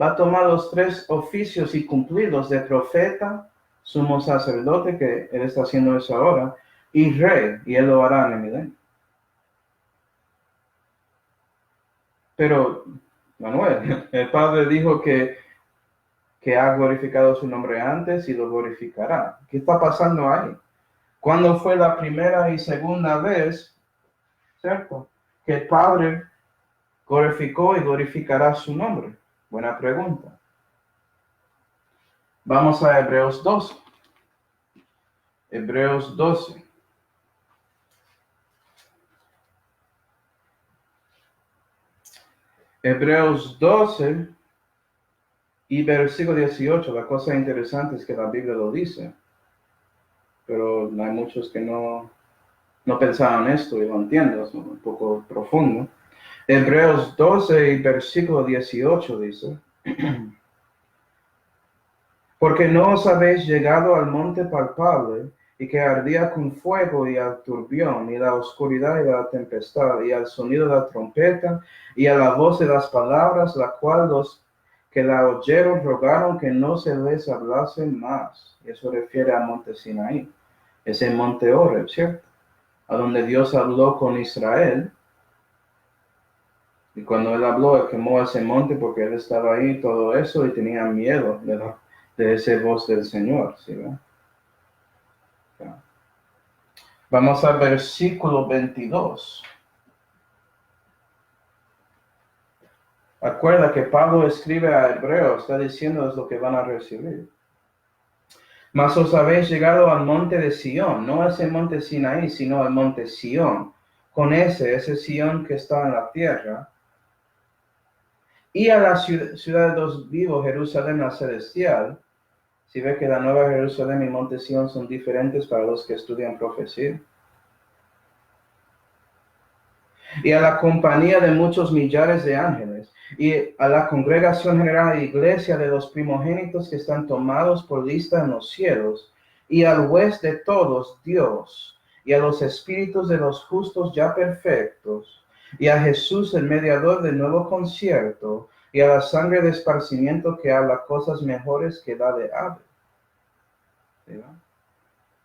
va a tomar los 3 oficios y cumplirlos de profeta, sumo sacerdote, que Él está haciendo eso ahora, y rey, y Él lo hará en el milenio. Pero, Manuel, el Padre dijo que ha glorificado su nombre antes y lo glorificará. ¿Qué está pasando ahí? ¿Cuándo fue la primera y segunda vez, cierto, que el Padre glorificó y glorificará su nombre? Buena pregunta. Vamos a Hebreos 12. Hebreos 12. Hebreos 12 y versículo 18. La cosa interesante es que la Biblia lo dice, pero hay muchos que no pensaban esto y lo entiendo, es un poco profundo. Hebreos 12 y versículo 18 dice: porque no os habéis llegado al monte palpable, y que ardía con fuego, y al turbión, y la oscuridad y la tempestad, y al sonido de la trompeta, y a la voz de las palabras, la cual los que la oyeron rogaron que no se les hablase más. Eso refiere al monte Sinaí. Es el monte Oreb, ¿cierto? A donde Dios habló con Israel. Y cuando él habló, él quemó ese monte porque él estaba ahí, todo eso, y tenía miedo de esa voz del Señor, ¿sí? Vamos al versículo 22. Acuerda que Pablo escribe a Hebreos, está diciendo lo que van a recibir. Mas os habéis llegado al monte de Sión, no a ese monte Sinaí, sino al monte Sión, con ese Sión que está en la tierra, y a la ciudad de Dios vivo, Jerusalén la celestial. Si ve que la nueva Jerusalén y monte Sión son diferentes para los que estudian profecía. Y a la compañía de muchos millares de ángeles, y a la congregación general de iglesia de los primogénitos que están tomados por lista en los cielos, y al juez de todos, Dios, y a los espíritus de los justos ya perfectos, y a Jesús, el mediador del nuevo concierto, y a la sangre de esparcimiento que habla cosas mejores que la de Abel.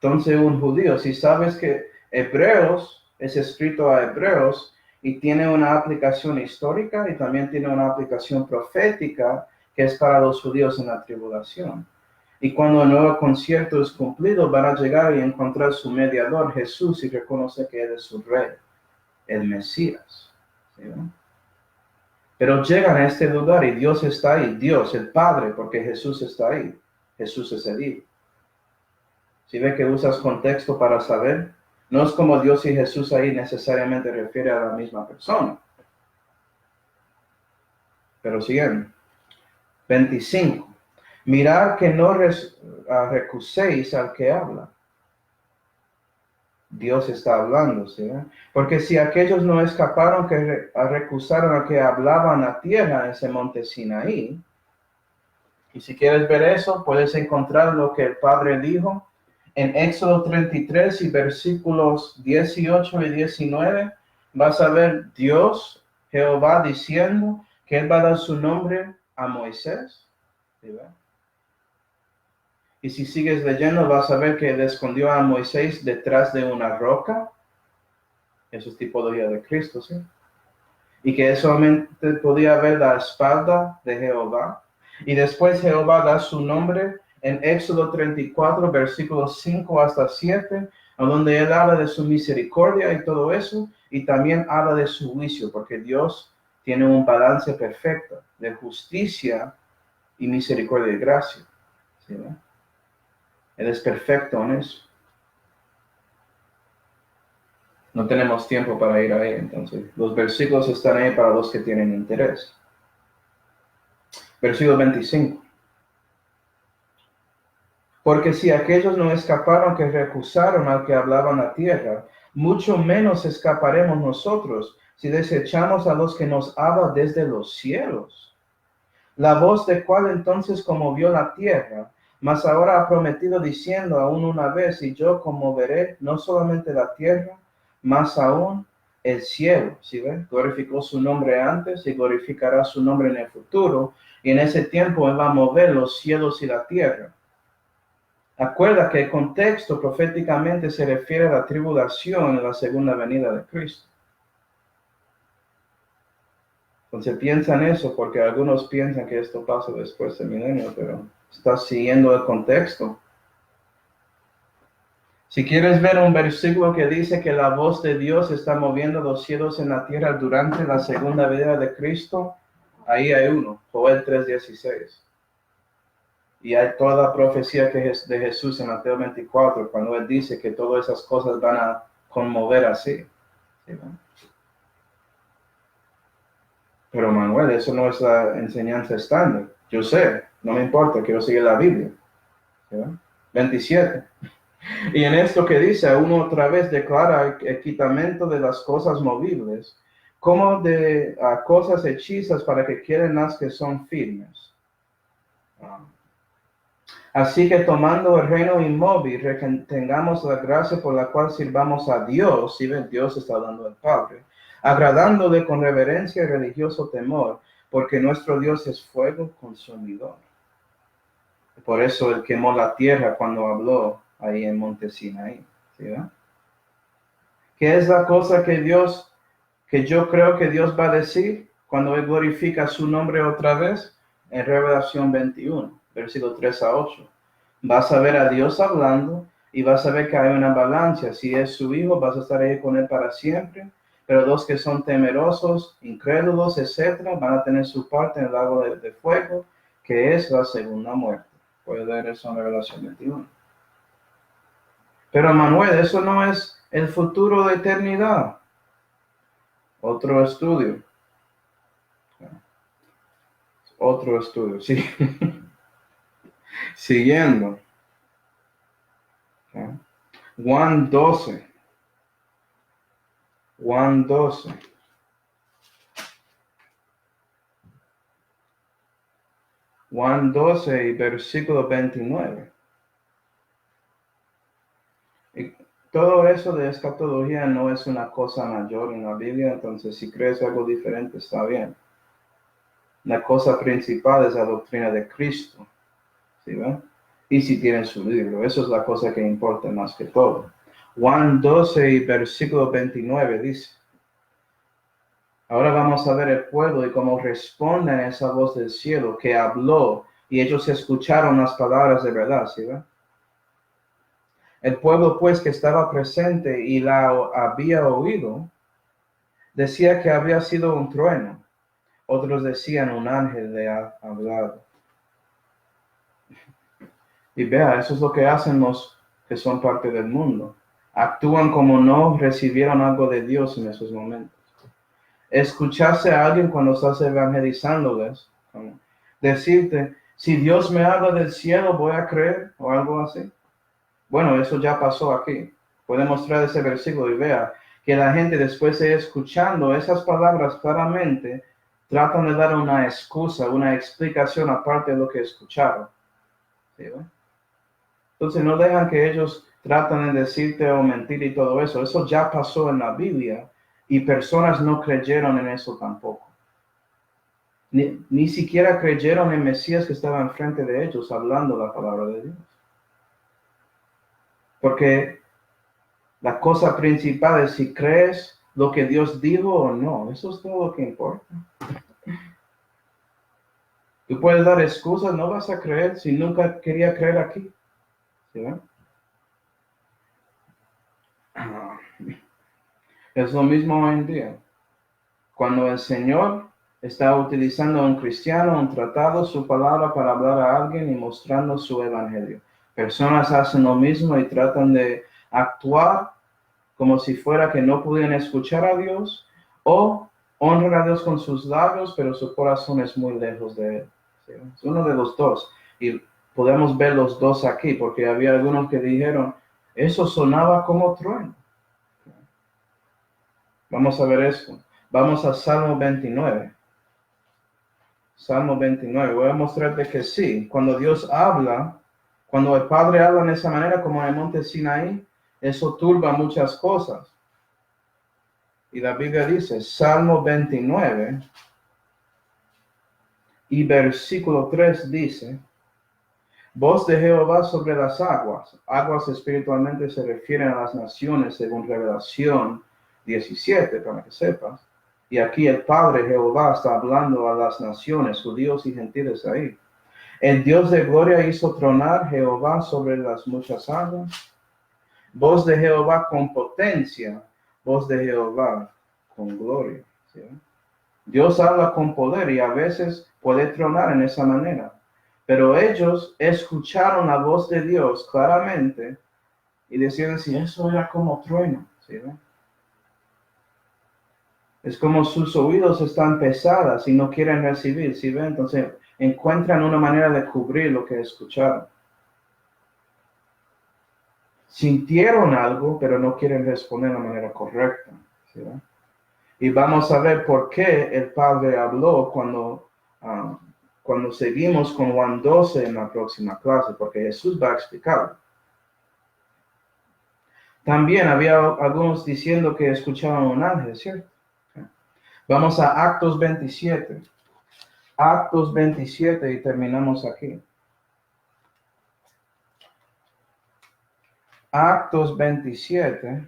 Entonces, un judío, si sabes que Hebreos es escrito a Hebreos y tiene una aplicación histórica y también tiene una aplicación profética que es para los judíos en la tribulación. Y cuando el nuevo concierto es cumplido, van a llegar y encontrar su mediador, Jesús, y reconocer que Él es su rey. el Mesías. ¿Sí, no? Pero llegan a este lugar y Dios está ahí, Dios, el Padre, porque Jesús está ahí. Jesús es el Hijo. Si ve que usas contexto para saber, no es como Dios y Jesús ahí necesariamente refiere a la misma persona. Pero siguen. 25. Mirad que no recuséis al que habla. Dios está hablando, ¿sí? Porque si aquellos no escaparon que recusaron a que hablaban a tierra en ese monte Sinaí, y si quieres ver eso, puedes encontrar lo que el Padre dijo en Éxodo 33 y versículos 18 y 19. Vas a ver Dios, Jehová, diciendo que Él va a dar su nombre a Moisés. ¿Sí? Y si sigues leyendo, vas a ver que Él escondió a Moisés detrás de una roca. Eso es tipología de Cristo, ¿sí? Y que él solamente podía ver la espalda de Jehová. Y después Jehová da su nombre en Éxodo 34, versículos 5 hasta 7, donde él habla de su misericordia y todo eso, y también habla de su juicio, porque Dios tiene un balance perfecto de justicia y misericordia y gracia. ¿Sí, no? Él es perfecto en eso. No tenemos tiempo para ir ahí, entonces. Los versículos están ahí para los que tienen interés. Versículo 25. Porque si aquellos no escaparon que recusaron al que hablaban a tierra, mucho menos escaparemos nosotros si desechamos a los que nos hablan desde los cielos. La voz de cual entonces conmovió la tierra, mas ahora ha prometido diciendo aún una vez, y yo conmoveré no solamente la tierra, más aún el cielo. ¿Sí ven? Glorificó su nombre antes y glorificará su nombre en el futuro, y en ese tiempo él va a mover los cielos y la tierra. Acuerda que el contexto proféticamente se refiere a la tribulación en la segunda venida de Cristo. Entonces piensa en eso, porque algunos piensan que esto pasa después del milenio, pero está siguiendo el contexto. Si quieres ver un versículo que dice que la voz de Dios está moviendo los cielos en la tierra durante la segunda venida de Cristo, ahí hay uno, Joel 3:16. Y hay toda la profecía de Jesús en Mateo 24, cuando él dice que todas esas cosas van a conmover así. ¿Sí, no? Pero Manuel, eso no es la enseñanza estándar. Yo sé, no me importa, quiero seguir la Biblia. ¿Sí? 27. Y en esto que dice, uno otra vez declara el quitamiento de las cosas movibles, como de cosas hechizas para que queden las que son firmes. Así que tomando el reino inmóvil, tengamos la gracia por la cual sirvamos a Dios, si ven, Dios está hablando al Padre, agradándole con reverencia y religioso temor, porque nuestro Dios es fuego consumidor. Por eso él quemó la tierra cuando habló ahí en Monte Sinaí. ¿Sí, no? ¿Qué es la cosa que yo creo que Dios va a decir cuando él glorifica su nombre otra vez? En Revelación 21, versículo 3 a 8. Vas a ver a Dios hablando y vas a ver que hay una balanza. Si es su hijo, vas a estar ahí con él para siempre. Pero los que son temerosos, incrédulos, etcétera, van a tener su parte en el lago de fuego, que es la segunda muerte. Puedes ver eso en Revelación 21. Pero Manuel, eso no es el futuro de eternidad. Otro estudio. Otro estudio, sí. Siguiendo. Juan 12. Juan 12. Juan 12 y versículo 29. Y todo eso de escatología no es una cosa mayor en la Biblia, entonces si crees algo diferente está bien. La cosa principal es la doctrina de Cristo. ¿Sí ven? Y si tienen su libro, eso es la cosa que importa más que todo. Juan 12 y versículo 29 dice: ahora vamos a ver el pueblo y cómo responden a esa voz del cielo que habló y ellos escucharon las palabras de verdad, ¿sí ven? El pueblo pues que estaba presente y la había oído, decía que había sido un trueno. Otros decían un ángel le ha hablado. Y vea, eso es lo que hacen los que son parte del mundo. Actúan como no recibieron algo de Dios en esos momentos. Escucharse a alguien cuando estás evangelizándoles, decirte, si Dios me habla del cielo, voy a creer, o algo así. Bueno, eso ya pasó aquí. Puede mostrar ese versículo y vea que la gente, después de escuchando esas palabras claramente, tratan de dar una excusa, una explicación aparte de lo que escucharon. ¿Sí, ve? Entonces no dejan que ellos tratan de decirte o mentir y todo eso. Eso ya pasó en la Biblia y personas no creyeron en eso tampoco. Ni siquiera creyeron en Mesías que estaba enfrente de ellos hablando la palabra de Dios. Porque la cosa principal es si crees lo que Dios dijo o no. Eso es todo lo que importa. Tú puedes dar excusas, no vas a creer si nunca quería creer aquí. ¿Sí, ven? Es lo mismo hoy en día. Cuando el Señor está utilizando a un cristiano, un tratado, su palabra para hablar a alguien y mostrando su evangelio. Personas hacen lo mismo y tratan de actuar como si fuera que no pudieran escuchar a Dios, o honran a Dios con sus labios, pero su corazón es muy lejos de Él. ¿Sí? Es uno de los dos. Y podemos ver los dos aquí, porque había algunos que dijeron, eso sonaba como trueno. Vamos a ver esto. Vamos a Salmo 29. Salmo 29. Voy a mostrarte que sí, cuando Dios habla, cuando el Padre habla de esa manera, como en el monte Sinaí, eso turba muchas cosas. Y la Biblia dice, Salmo 29 y versículo 3 dice, voz de Jehová sobre las aguas. Aguas espiritualmente se refieren a las naciones según Revelación 17, para que sepas. Y aquí el Padre Jehová está hablando a las naciones, judíos y gentiles ahí. El Dios de gloria hizo tronar Jehová sobre las muchas aguas. Voz de Jehová con potencia, voz de Jehová con gloria. ¿Sí? Dios habla con poder y a veces puede tronar en esa manera. Pero ellos escucharon la voz de Dios claramente y decían, si eso era como trueno. ¿Sí? Es como sus oídos están pesadas y no quieren recibir. ¿Sí? Entonces encuentran una manera de cubrir lo que escucharon. Sintieron algo, pero no quieren responder de la manera correcta. ¿Sí? Y vamos a ver por qué el Padre habló cuando seguimos con Juan 12 en la próxima clase, porque Jesús va a explicar. También había algunos diciendo que escuchaban un ángel, ¿cierto? Vamos a Actos 27. Actos 27 y terminamos aquí. Actos 27.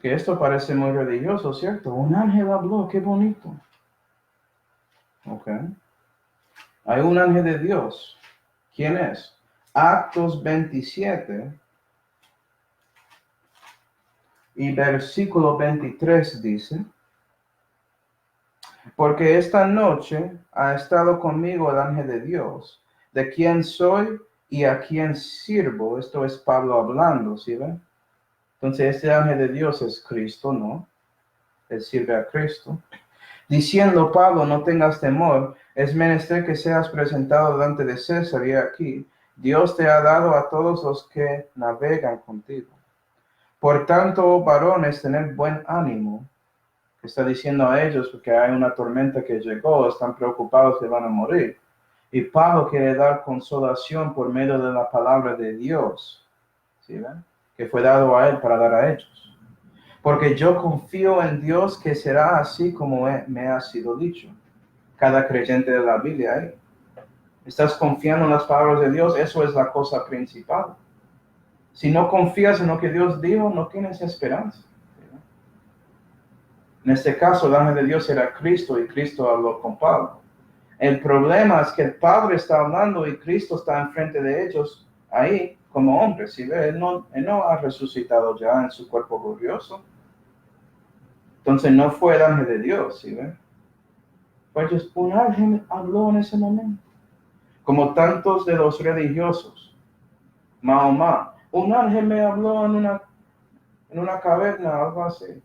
Que esto parece muy religioso, ¿cierto? Un ángel habló, qué bonito. Ok. Hay un ángel de Dios. ¿Quién es? Actos 27 y versículo 23 dice, porque esta noche ha estado conmigo el ángel de Dios, de quien soy y a quien sirvo. Esto es Pablo hablando, ¿sí ven? Entonces este ángel de Dios es Cristo, ¿no? Él sirve a Cristo. Diciendo, Pablo, no tengas temor, es menester que seas presentado delante de César, y aquí Dios te ha dado a todos los que navegan contigo. Por tanto, oh varones, tened buen ánimo. Está diciendo a ellos porque hay una tormenta que llegó, están preocupados que van a morir. Y Pablo quiere dar consolación por medio de la palabra de Dios, ¿sí ven? Que fue dado a él para dar a ellos. Porque yo confío en Dios que será así como me ha sido dicho. Cada creyente de la Biblia ahí. ¿Estás confiando en las palabras de Dios? Eso es la cosa principal. Si no confías en lo que Dios dijo, no tienes esperanza. En este caso, el ángel de Dios era Cristo y Cristo habló con Pablo. El problema es que el Padre está hablando y Cristo está enfrente de ellos ahí como hombre, ¿sí ve? Él no ha resucitado ya en su cuerpo glorioso. Entonces no fue el ángel de Dios, ¿sí ve? Pues un ángel habló en ese momento. Como tantos de los religiosos. Mahoma, un ángel me habló en una caverna, algo así.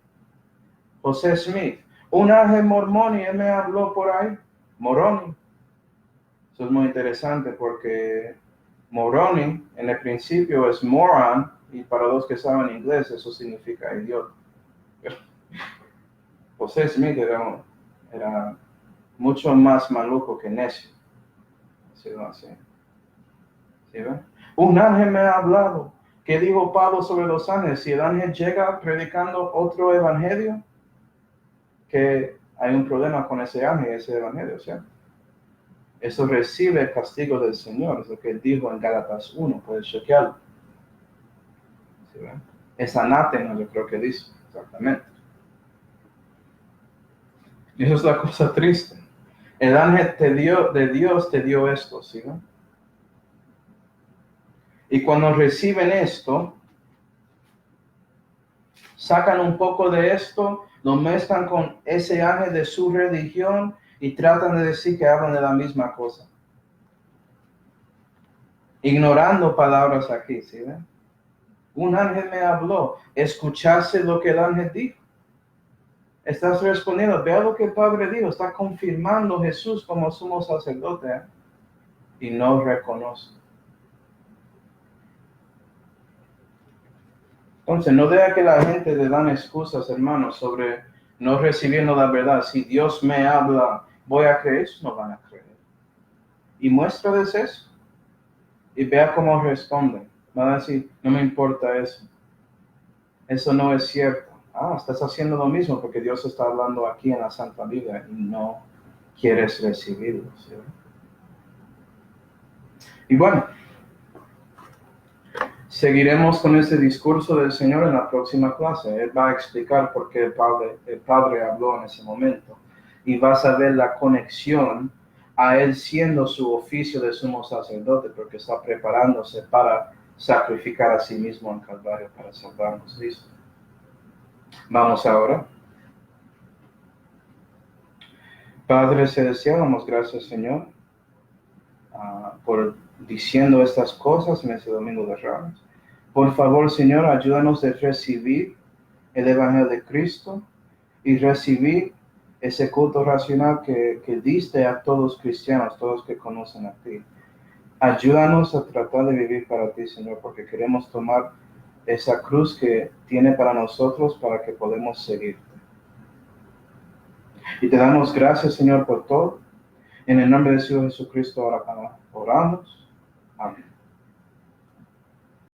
José Smith, un ángel mormón y él me habló por ahí. Moroni. Eso es muy interesante porque Moroni en el principio es moron y para los que saben inglés eso significa idiota. José Smith era mucho más maluco que necio. Así. ¿Sí ven? Un ángel me ha hablado. ¿Qué dijo Pablo sobre los ángeles? Si el ángel llega predicando otro evangelio, que hay un problema con ese ángel, ese evangelio, ¿cierto? Eso recibe el castigo del Señor, es lo que él dijo en Gálatas 1, puedes chequearlo. ¿Sí ven? Es anátema, yo creo que dice, exactamente. Y eso es la cosa triste. El ángel de Dios te dio esto, ¿sí ven? Y cuando reciben esto, sacan un poco de esto, lo mezclan con ese ángel de su religión y tratan de decir que hablan de la misma cosa. Ignorando palabras aquí, ¿sí ven? Un ángel me habló, escuchaste lo que el ángel dijo. Estás respondiendo, vea lo que el Padre dijo, está confirmando Jesús como sumo sacerdote, y no reconoce. Entonces, no deja que la gente le dan excusas, hermanos, sobre no recibiendo la verdad. Si Dios me habla, voy a creer, no van a creer. Y muéstrales eso. Y vea cómo responden. Van a decir, no me importa eso. Eso no es cierto. Estás haciendo lo mismo porque Dios está hablando aquí en la Santa Biblia y no quieres recibirlo, ¿sí? Y bueno, seguiremos con ese discurso del Señor en la próxima clase. Él va a explicar por qué el Padre habló en ese momento. Y vas a ver la conexión a Él siendo su oficio de sumo sacerdote, porque está preparándose para sacrificar a sí mismo en Calvario para salvarnos. ¿Listo? Vamos ahora. Padre Celestial, damos gracias, Señor, por diciendo estas cosas en este domingo de Ramos. Por favor, Señor, ayúdanos a recibir el Evangelio de Cristo y recibir ese culto racional que diste a todos los cristianos, todos que conocen a ti. Ayúdanos a tratar de vivir para ti, Señor, porque queremos tomar esa cruz que tiene para nosotros para que podamos seguirte. Y te damos gracias, Señor, por todo. En el nombre de Jesucristo ahora oramos. Amén.